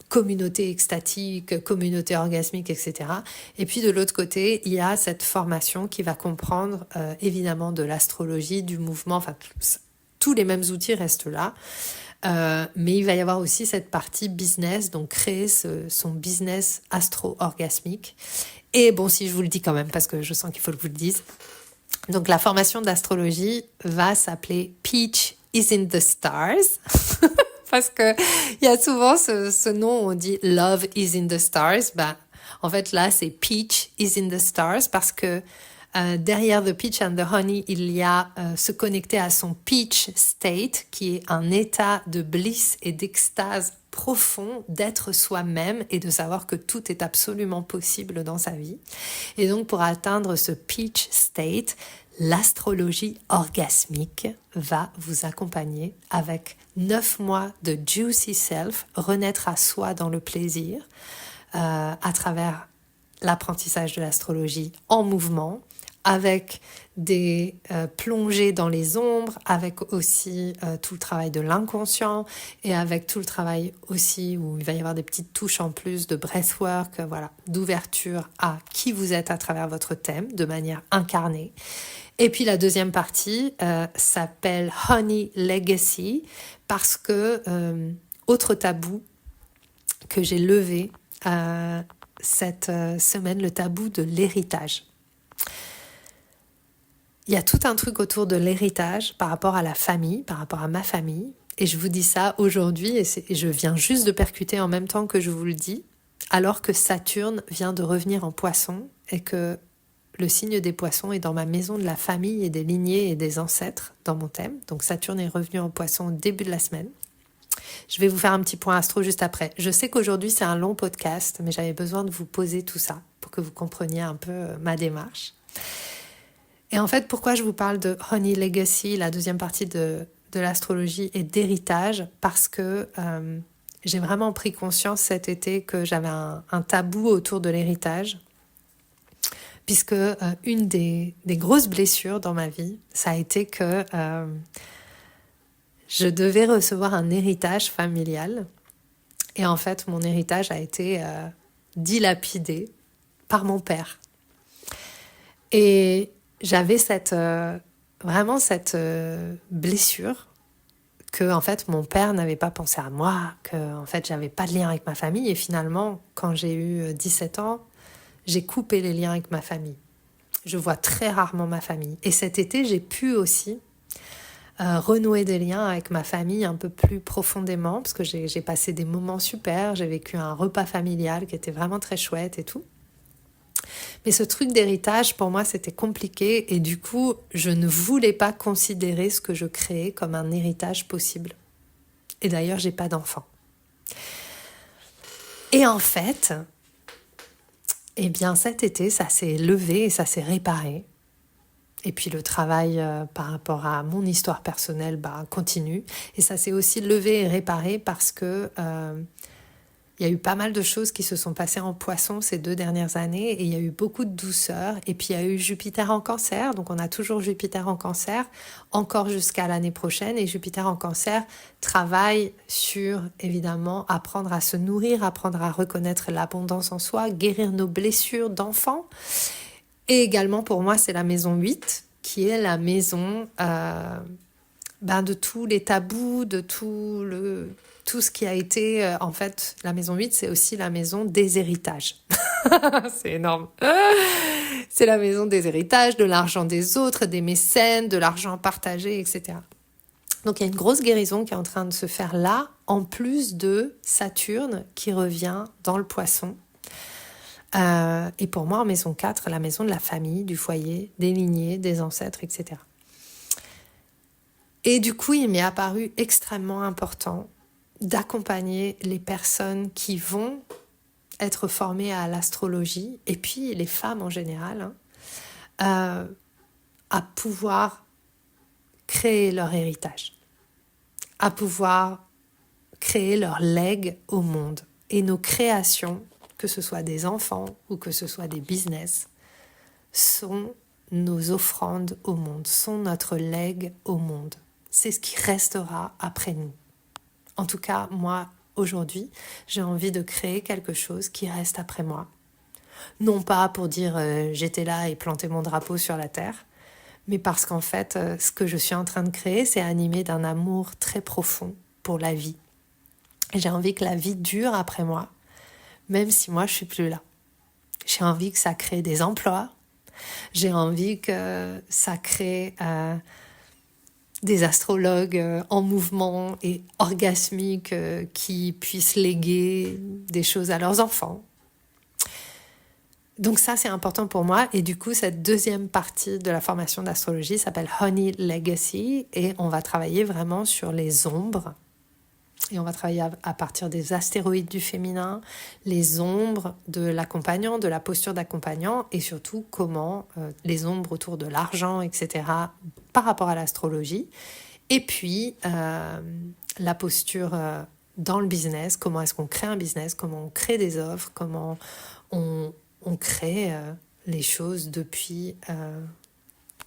communauté extatique, communauté orgasmique, etc. Et puis de l'autre côté, il y a cette formation qui va comprendre évidemment de l'astrologie, du mouvement, enfin tous les mêmes outils restent là. Mais il va y avoir aussi cette partie business, donc créer son business astro-orgasmique. Et bon, si je vous le dis quand même, parce que je sens qu'il faut que je vous le dise. Donc la formation d'astrologie va s'appeler Peach is in the Stars. Parce que il y a souvent ce nom où on dit Love is in the Stars. Ben, en fait, là, c'est Peach is in the Stars parce que derrière The Peach and the Honey, il y a se connecter à son peach state, qui est un état de bliss et d'extase profond d'être soi-même et de savoir que tout est absolument possible dans sa vie. Et donc, pour atteindre ce peach state, l'astrologie orgasmique va vous accompagner avec 9 mois de Juicy Self, renaître à soi dans le plaisir, à travers l'apprentissage de l'astrologie en mouvement, avec des plongées dans les ombres, avec aussi tout le travail de l'inconscient et avec tout le travail aussi où il va y avoir des petites touches en plus de breathwork, voilà, d'ouverture à qui vous êtes à travers votre thème de manière incarnée. Et puis la deuxième partie s'appelle Honey Legacy parce que autre tabou que j'ai levé cette semaine, le tabou de l'héritage. Il y a tout un truc autour de l'héritage par rapport à la famille, par rapport à ma famille. Et je vous dis ça aujourd'hui et je viens juste de percuter en même temps que je vous le dis, alors que Saturne vient de revenir en Poisson et que le signe des Poissons est dans ma maison de la famille et des lignées et des ancêtres dans mon thème. Donc Saturne est revenu en Poisson au début de la semaine. Je vais vous faire un petit point astro juste après. Je sais qu'aujourd'hui c'est un long podcast, mais j'avais besoin de vous poser tout ça pour que vous compreniez un peu ma démarche. Et en fait, pourquoi je vous parle de Honey Legacy, la deuxième partie de l'astrologie et d'héritage? Parce que j'ai vraiment pris conscience cet été que j'avais un tabou autour de l'héritage. Puisque une des grosses blessures dans ma vie, ça a été que je devais recevoir un héritage familial. Et en fait, mon héritage a été dilapidé par mon père. Et j'avais vraiment cette blessure que en fait mon père n'avait pas pensé à moi, que en fait j'avais pas de lien avec ma famille. Et finalement, quand j'ai eu 17 ans, j'ai coupé les liens avec ma famille. Je vois très rarement ma famille. Et cet été, j'ai pu aussi renouer des liens avec ma famille un peu plus profondément, parce que j'ai passé des moments super, j'ai vécu un repas familial qui était vraiment très chouette et tout. Mais ce truc d'héritage, pour moi, c'était compliqué et du coup, je ne voulais pas considérer ce que je créais comme un héritage possible. Et d'ailleurs, j'ai pas d'enfant. Et en fait, eh bien cet été, ça s'est levé et ça s'est réparé. Et puis le travail par rapport à mon histoire personnelle continue. Et ça s'est aussi levé et réparé parce que il y a eu pas mal de choses qui se sont passées en Poisson ces 2 dernières années et il y a eu beaucoup de douceur. Et puis il y a eu Jupiter en Cancer, donc on a toujours Jupiter en Cancer, encore jusqu'à l'année prochaine. Et Jupiter en Cancer travaille sur, évidemment, apprendre à se nourrir, apprendre à reconnaître l'abondance en soi, guérir nos blessures d'enfants. Et également, pour moi, c'est la maison 8, qui est la maison de tous les tabous, de tout ce qui a été... en fait, la maison 8, c'est aussi la maison des héritages. C'est énorme. C'est la maison des héritages, de l'argent des autres, des mécènes, de l'argent partagé, etc. Donc, il y a une grosse guérison qui est en train de se faire là, en plus de Saturne qui revient dans le Poisson. Et pour moi, en maison 4, la maison de la famille, du foyer, des lignées, des ancêtres, etc. Et du coup, il m'est apparu extrêmement important d'accompagner les personnes qui vont être formées à l'astrologie, et puis les femmes en général, à pouvoir créer leur héritage, à pouvoir créer leur legs au monde. Et nos créations, que ce soit des enfants ou que ce soit des business, sont nos offrandes au monde, sont notre legs au monde. C'est ce qui restera après nous. En tout cas, moi, aujourd'hui, j'ai envie de créer quelque chose qui reste après moi. Non pas pour dire j'étais là et planter mon drapeau sur la terre, mais parce qu'en fait, ce que je suis en train de créer, c'est animé d'un amour très profond pour la vie. Et j'ai envie que la vie dure après moi, même si moi, je suis plus là. J'ai envie que ça crée des emplois. J'ai envie que ça crée des astrologues en mouvement et orgasmiques qui puissent léguer des choses à leurs enfants. Donc ça, c'est important pour moi. Et du coup, cette deuxième partie de la formation d'astrologie s'appelle Honey Legacy. Et on va travailler vraiment sur les ombres. Et on va travailler à partir des astéroïdes du féminin, les ombres de l'accompagnant, de la posture d'accompagnant, et surtout comment les ombres autour de l'argent, etc., par rapport à l'astrologie. Et puis, la posture dans le business, comment est-ce qu'on crée un business, comment on crée des offres, comment on crée les choses depuis...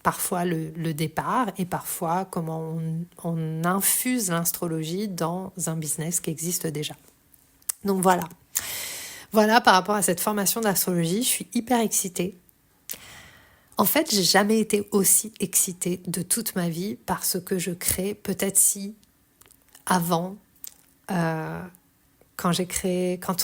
parfois le départ et parfois comment on infuse l'astrologie dans un business qui existe déjà. Donc voilà. Voilà par rapport à cette formation d'astrologie, je suis hyper excitée. En fait, j'ai jamais été aussi excitée de toute ma vie par ce que je crée. Peut-être si avant, quand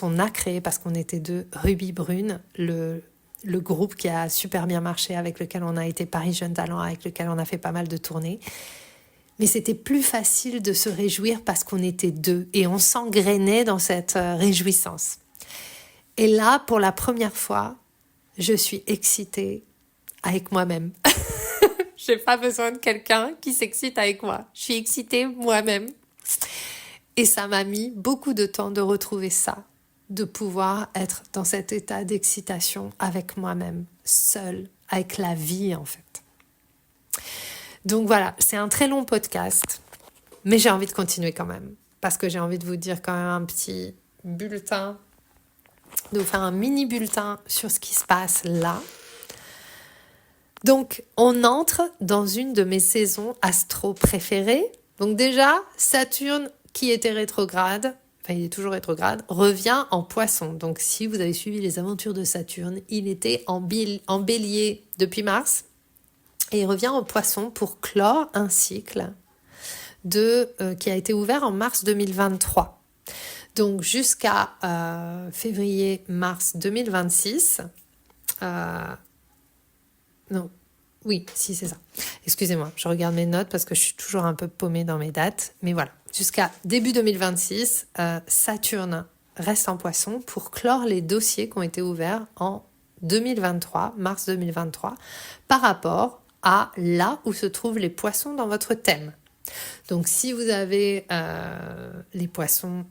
on a créé, parce qu'on était 2, Ruby Brune, le groupe qui a super bien marché, avec lequel on a été Paris Jeunes Talents, avec lequel on a fait pas mal de tournées. Mais c'était plus facile de se réjouir parce qu'on était 2 et on s'engrainait dans cette réjouissance. Et là, pour la première fois, je suis excitée avec moi-même. J'ai pas besoin de quelqu'un qui s'excite avec moi. Je suis excitée moi-même. Et ça m'a mis beaucoup de temps de retrouver ça, de pouvoir être dans cet état d'excitation avec moi-même, seule, avec la vie en fait. Donc voilà, c'est un très long podcast, mais j'ai envie de continuer quand même, parce que j'ai envie de vous dire quand même un petit bulletin, de vous faire un mini bulletin sur ce qui se passe là. Donc, on entre dans une de mes saisons astro préférées. Donc déjà, Saturne, qui était rétrograde, enfin il est toujours rétrograde, revient en Poisson. Donc si vous avez suivi les aventures de Saturne, il était en Bélier depuis mars et il revient en Poisson pour clore un cycle qui a été ouvert en mars 2023. Donc jusqu'à février-mars 2026. Non, oui, si c'est ça. Excusez-moi, je regarde mes notes parce que je suis toujours un peu paumée dans mes dates. Mais voilà, jusqu'à début 2026, Saturne reste en Poisson pour clore les dossiers qui ont été ouverts en 2023, mars 2023, par rapport à là où se trouvent les poissons dans votre thème. Donc si vous avez les poissons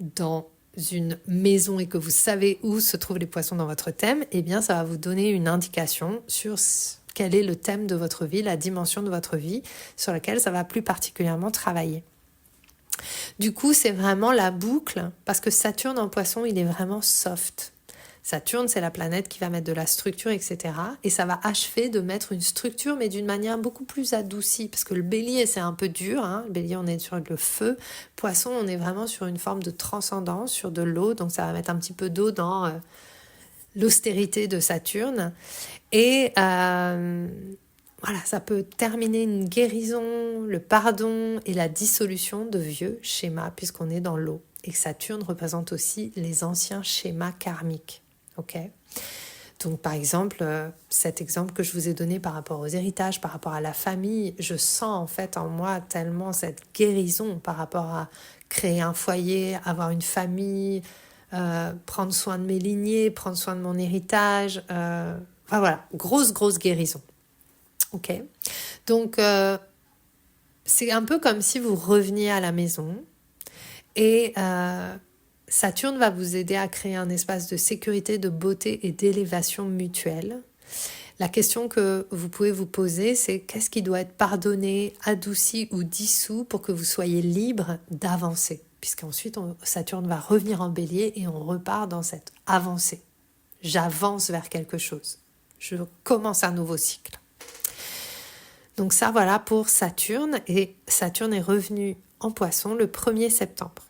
dans une maison et que vous savez où se trouvent les poissons dans votre thème, eh bien ça va vous donner une indication sur quel est le thème de votre vie, la dimension de votre vie sur laquelle ça va plus particulièrement travailler. Du coup, c'est vraiment la boucle, parce que Saturne en Poisson, il est vraiment soft. Saturne, c'est la planète qui va mettre de la structure, etc. Et ça va achever de mettre une structure, mais d'une manière beaucoup plus adoucie. Parce que le Bélier, c'est un peu dur. Le Bélier, on est sur le feu. Poisson, on est vraiment sur une forme de transcendance, sur de l'eau. Donc, ça va mettre un petit peu d'eau dans l'austérité de Saturne. Et voilà, ça peut terminer une guérison, le pardon et la dissolution de vieux schémas, puisqu'on est dans l'eau. Et Saturne représente aussi les anciens schémas karmiques. Ok. Donc par exemple, cet exemple que je vous ai donné par rapport aux héritages, par rapport à la famille, je sens en fait en moi tellement cette guérison par rapport à créer un foyer, avoir une famille, prendre soin de mes lignées, prendre soin de mon héritage. Enfin voilà, grosse guérison. Ok. Donc c'est un peu comme si vous reveniez à la maison et Saturne va vous aider à créer un espace de sécurité, de beauté et d'élévation mutuelle. La question que vous pouvez vous poser, c'est qu'est-ce qui doit être pardonné, adouci ou dissous pour que vous soyez libre d'avancer? Puisqu'ensuite, Saturne va revenir en Bélier et on repart dans cette avancée. J'avance vers quelque chose. Je commence un nouveau cycle. Donc ça, voilà pour Saturne. Et Saturne est revenu en Poisson le 1er septembre.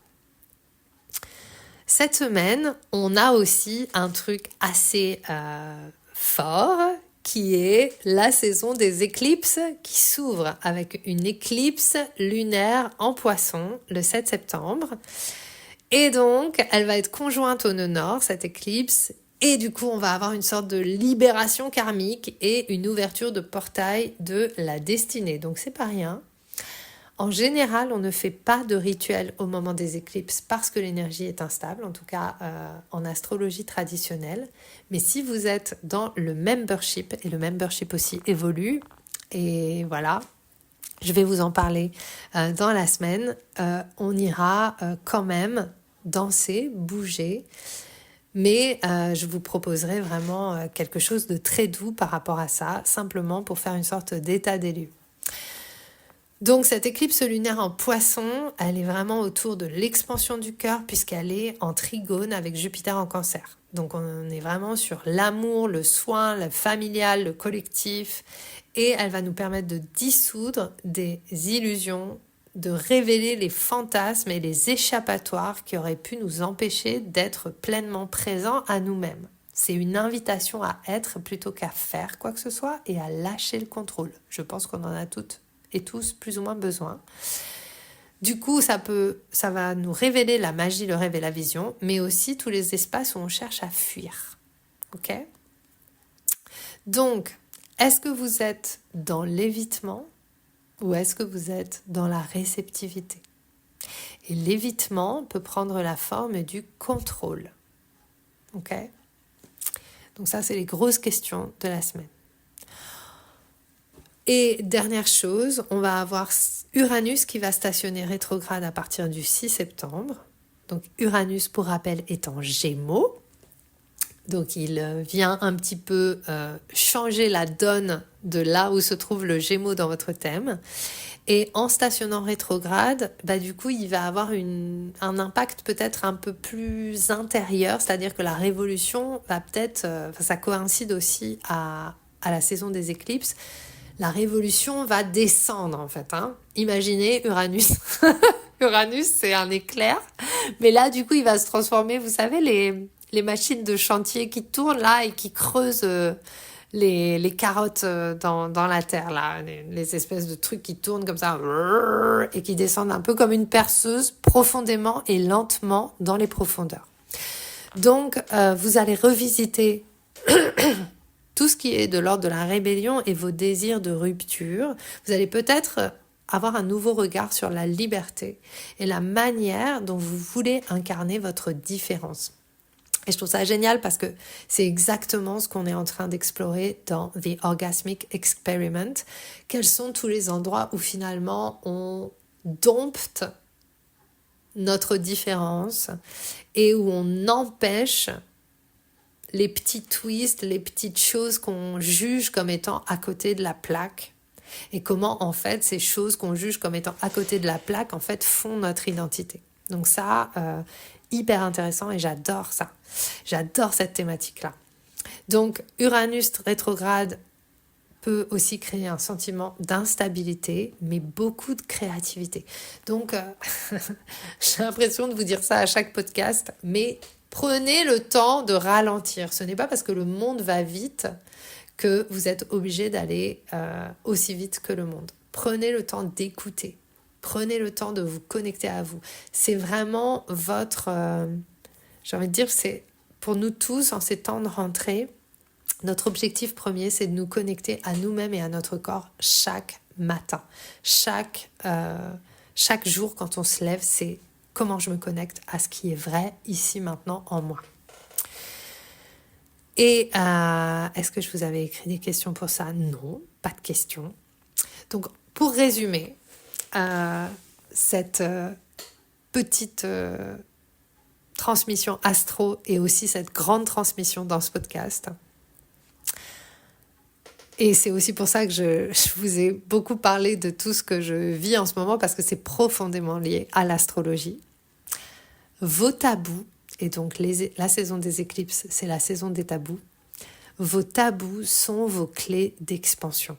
Cette semaine, on a aussi un truc assez fort qui est la saison des éclipses qui s'ouvre avec une éclipse lunaire en Poisson le 7 septembre. Et donc, elle va être conjointe au nœud nord, cette éclipse. Et du coup, on va avoir une sorte de libération karmique et une ouverture de portail de la destinée. Donc, c'est pas rien. En général, on ne fait pas de rituel au moment des éclipses parce que l'énergie est instable, en tout cas en astrologie traditionnelle. Mais si vous êtes dans le membership, et le membership aussi évolue, et voilà, je vais vous en parler dans la semaine, on ira quand même danser, bouger, mais je vous proposerai vraiment quelque chose de très doux par rapport à ça, simplement pour faire une sorte d'état des lieux. Donc cette éclipse lunaire en Poisson, elle est vraiment autour de l'expansion du cœur puisqu'elle est en trigone avec Jupiter en Cancer. Donc on est vraiment sur l'amour, le soin, le familial, le collectif et elle va nous permettre de dissoudre des illusions, de révéler les fantasmes et les échappatoires qui auraient pu nous empêcher d'être pleinement présents à nous-mêmes. C'est une invitation à être plutôt qu'à faire quoi que ce soit et à lâcher le contrôle. Je pense qu'on en a toutes et tous plus ou moins besoin. Du coup, ça va nous révéler la magie, le rêve et la vision, mais aussi tous les espaces où on cherche à fuir. Ok ? Donc, est-ce que vous êtes dans l'évitement ou est-ce que vous êtes dans la réceptivité ? Et l'évitement peut prendre la forme du contrôle. Ok ? Donc ça, c'est les grosses questions de la semaine. Et dernière chose, on va avoir Uranus qui va stationner rétrograde à partir du 6 septembre. Donc Uranus, pour rappel, est en Gémeaux. Donc il vient un petit peu changer la donne de là où se trouve le Gémeaux dans votre thème. Et en stationnant rétrograde, du coup, il va avoir un impact peut-être un peu plus intérieur, c'est-à-dire que la révolution va peut-être, ça coïncide aussi à la saison des éclipses, la révolution va descendre en fait. Imaginez Uranus. Uranus, c'est un éclair, mais là, du coup, il va se transformer, vous savez, les machines de chantier qui tournent là et qui creusent les carottes dans la terre, là, les espèces de trucs qui tournent comme ça et qui descendent un peu comme une perceuse profondément et lentement dans les profondeurs. Donc, vous allez revisiter tout ce qui est de l'ordre de la rébellion et vos désirs de rupture. Vous allez peut-être avoir un nouveau regard sur la liberté et la manière dont vous voulez incarner votre différence. Et je trouve ça génial parce que c'est exactement ce qu'on est en train d'explorer dans The Orgasmic Experiment. Quels sont tous les endroits où finalement on dompte notre différence et où on empêche les petits twists, les petites choses qu'on juge comme étant à côté de la plaque. Et comment en fait ces choses qu'on juge comme étant à côté de la plaque en fait font notre identité. Donc ça, hyper intéressant et j'adore ça. J'adore cette thématique-là. Donc Uranus rétrograde peut aussi créer un sentiment d'instabilité, mais beaucoup de créativité. Donc j'ai l'impression de vous dire ça à chaque podcast, mais prenez le temps de ralentir. Ce n'est pas parce que le monde va vite que vous êtes obligé d'aller aussi vite que le monde. Prenez le temps d'écouter. Prenez le temps de vous connecter à vous. C'est vraiment votre... j'ai envie de dire, c'est pour nous tous, en ces temps de rentrée, notre objectif premier, c'est de nous connecter à nous-mêmes et à notre corps chaque matin. Chaque jour, quand on se lève, c'est comment je me connecte à ce qui est vrai, ici, maintenant, en moi. Et est-ce que je vous avais écrit des questions pour ça? Non, pas de questions. Donc, pour résumer, cette petite transmission astro et aussi cette grande transmission dans ce podcast. Et c'est aussi pour ça que je vous ai beaucoup parlé de tout ce que je vis en ce moment parce que c'est profondément lié à l'astrologie. Vos tabous, et donc la saison des éclipses, c'est la saison des tabous. Vos tabous sont vos clés d'expansion.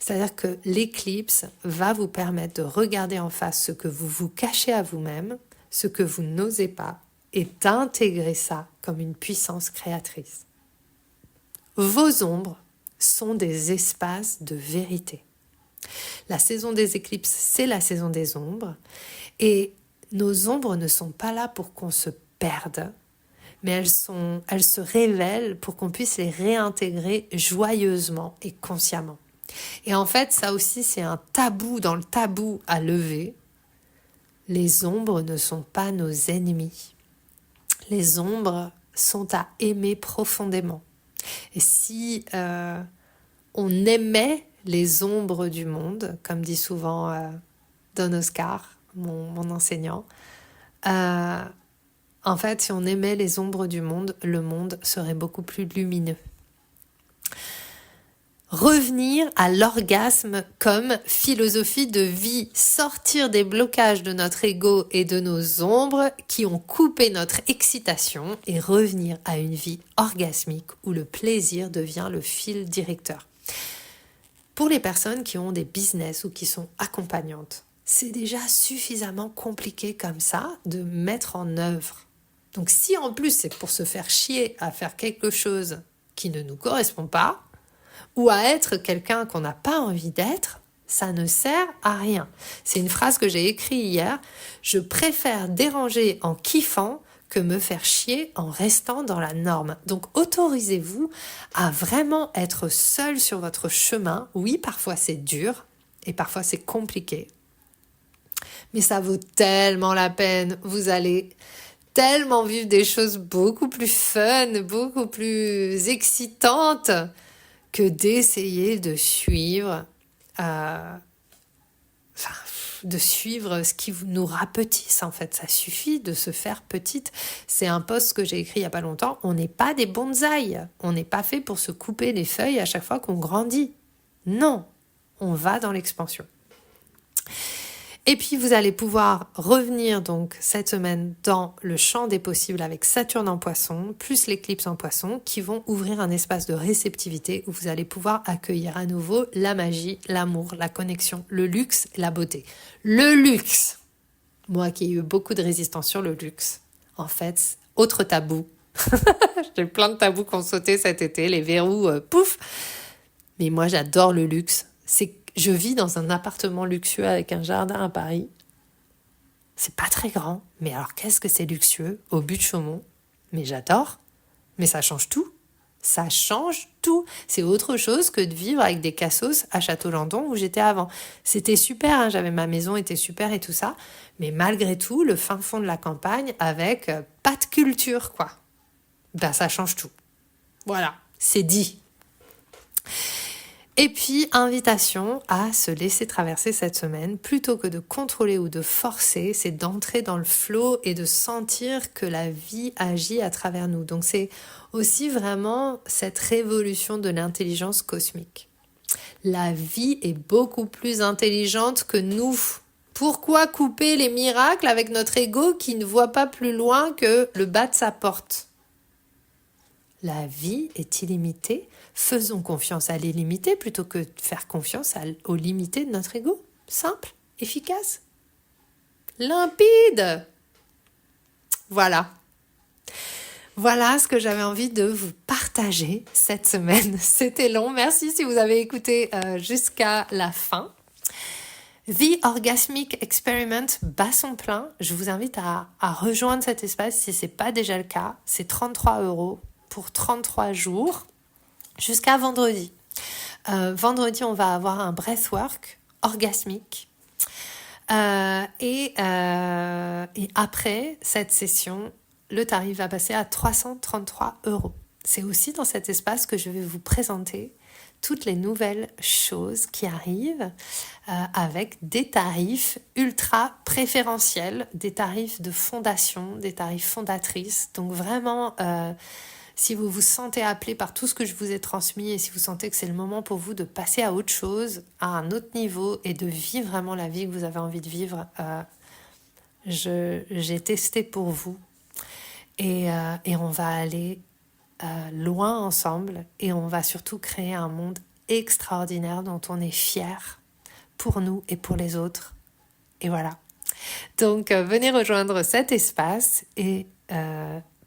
C'est-à-dire que l'éclipse va vous permettre de regarder en face ce que vous vous cachez à vous-même, ce que vous n'osez pas, et d'intégrer ça comme une puissance créatrice. Vos ombres sont des espaces de vérité. La saison des éclipses, c'est la saison des ombres, et nos ombres ne sont pas là pour qu'on se perde, mais elles se révèlent pour qu'on puisse les réintégrer joyeusement et consciemment. Et en fait, ça aussi, c'est un tabou dans le tabou à lever. Les ombres ne sont pas nos ennemis. Les ombres sont à aimer profondément. Et si on aimait les ombres du monde, comme dit souvent Don Oscar, mon enseignant, en fait, si on aimait les ombres du monde, le monde serait beaucoup plus lumineux. Revenir à l'orgasme comme philosophie de vie, sortir des blocages de notre ego et de nos ombres qui ont coupé notre excitation et revenir à une vie orgasmique où le plaisir devient le fil directeur. Pour les personnes qui ont des business ou qui sont accompagnantes, c'est déjà suffisamment compliqué comme ça de mettre en œuvre. Donc si en plus c'est pour se faire chier à faire quelque chose qui ne nous correspond pas, ou à être quelqu'un qu'on n'a pas envie d'être, ça ne sert à rien. C'est une phrase que j'ai écrite hier. Je préfère déranger en kiffant que me faire chier en restant dans la norme. Donc autorisez-vous à vraiment être seul sur votre chemin. Oui, parfois c'est dur et parfois c'est compliqué. Mais ça vaut tellement la peine. Vous allez tellement vivre des choses beaucoup plus fun, beaucoup plus excitantes, que d'essayer de suivre de suivre ce qui nous rapetisse en fait. Ça suffit de se faire petite. C'est un post que j'ai écrit il n'y a pas longtemps. On n'est pas des bonsaïs. On n'est pas fait pour se couper les feuilles à chaque fois qu'on grandit. Non, on va dans l'expansion. Et puis vous allez pouvoir revenir donc cette semaine dans le champ des possibles avec Saturne en Poisson, plus l'éclipse en Poisson, qui vont ouvrir un espace de réceptivité où vous allez pouvoir accueillir à nouveau la magie, l'amour, la connexion, le luxe, la beauté. Le luxe, moi qui ai eu beaucoup de résistance sur le luxe, en fait, autre tabou. J'ai plein de tabous qui ont sauté cet été, les verrous, pouf. Mais moi j'adore le luxe. Je vis dans un appartement luxueux avec un jardin à Paris. C'est pas très grand, mais alors qu'est-ce que c'est luxueux au but de Chaumont. Mais j'adore. Mais ça change tout. Ça change tout. C'est autre chose que de vivre avec des cassos à Château-Landon où j'étais avant. C'était super, hein, j'avais ma maison, était super et tout ça. Mais malgré tout, le fin fond de la campagne avec pas de culture, quoi. Ben ça change tout. Voilà, c'est dit. Et puis, invitation à se laisser traverser cette semaine, plutôt que de contrôler ou de forcer, c'est d'entrer dans le flow et de sentir que la vie agit à travers nous. Donc c'est aussi vraiment cette révolution de l'intelligence cosmique. La vie est beaucoup plus intelligente que nous. Pourquoi couper les miracles avec notre ego qui ne voit pas plus loin que le bas de sa porte ? La vie est illimitée. Faisons confiance à l'illimité plutôt que de faire confiance aux limités de notre ego. Simple, efficace, limpide. Voilà. Voilà ce que j'avais envie de vous partager cette semaine. C'était long. Merci si vous avez écouté jusqu'à la fin. The Orgasmic Experiment bat son plein. Je vous invite à rejoindre cet espace si ce n'est pas déjà le cas. C'est 33 € pour 33 jours. Jusqu'à vendredi. Vendredi, on va avoir un breathwork orgasmique. Et après cette session, le tarif va passer à 333 €. C'est aussi dans cet espace que je vais vous présenter toutes les nouvelles choses qui arrivent avec des tarifs ultra préférentiels, des tarifs de fondation, des tarifs fondatrices. Donc vraiment... si vous vous sentez appelé par tout ce que je vous ai transmis et si vous sentez que c'est le moment pour vous de passer à autre chose, à un autre niveau et de vivre vraiment la vie que vous avez envie de vivre, j'ai testé pour vous et on va aller loin ensemble et on va surtout créer un monde extraordinaire dont on est fier pour nous et pour les autres. Et voilà. Donc venez rejoindre cet espace et...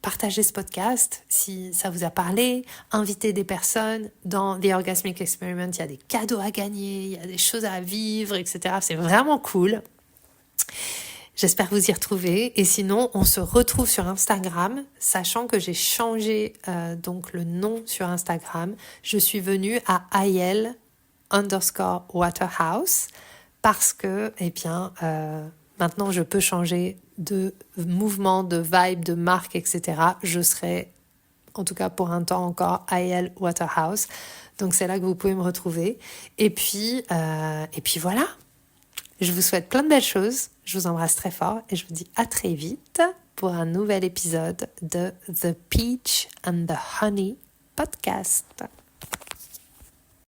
partagez ce podcast si ça vous a parlé, invitez des personnes. Dans The Orgasmic Experiment, il y a des cadeaux à gagner, il y a des choses à vivre, etc. C'est vraiment cool. J'espère vous y retrouver. Et sinon, on se retrouve sur Instagram, sachant que j'ai changé donc le nom sur Instagram. Je suis venue à @IL_Waterhouse parce que, maintenant, je peux changer de mouvement, de vibe, de marque, etc. Je serai, en tout cas pour un temps encore, IL Waterhouse. Donc c'est là que vous pouvez me retrouver. Et puis voilà. Je vous souhaite plein de belles choses. Je vous embrasse très fort et je vous dis à très vite pour un nouvel épisode de The Peach and the Honey podcast.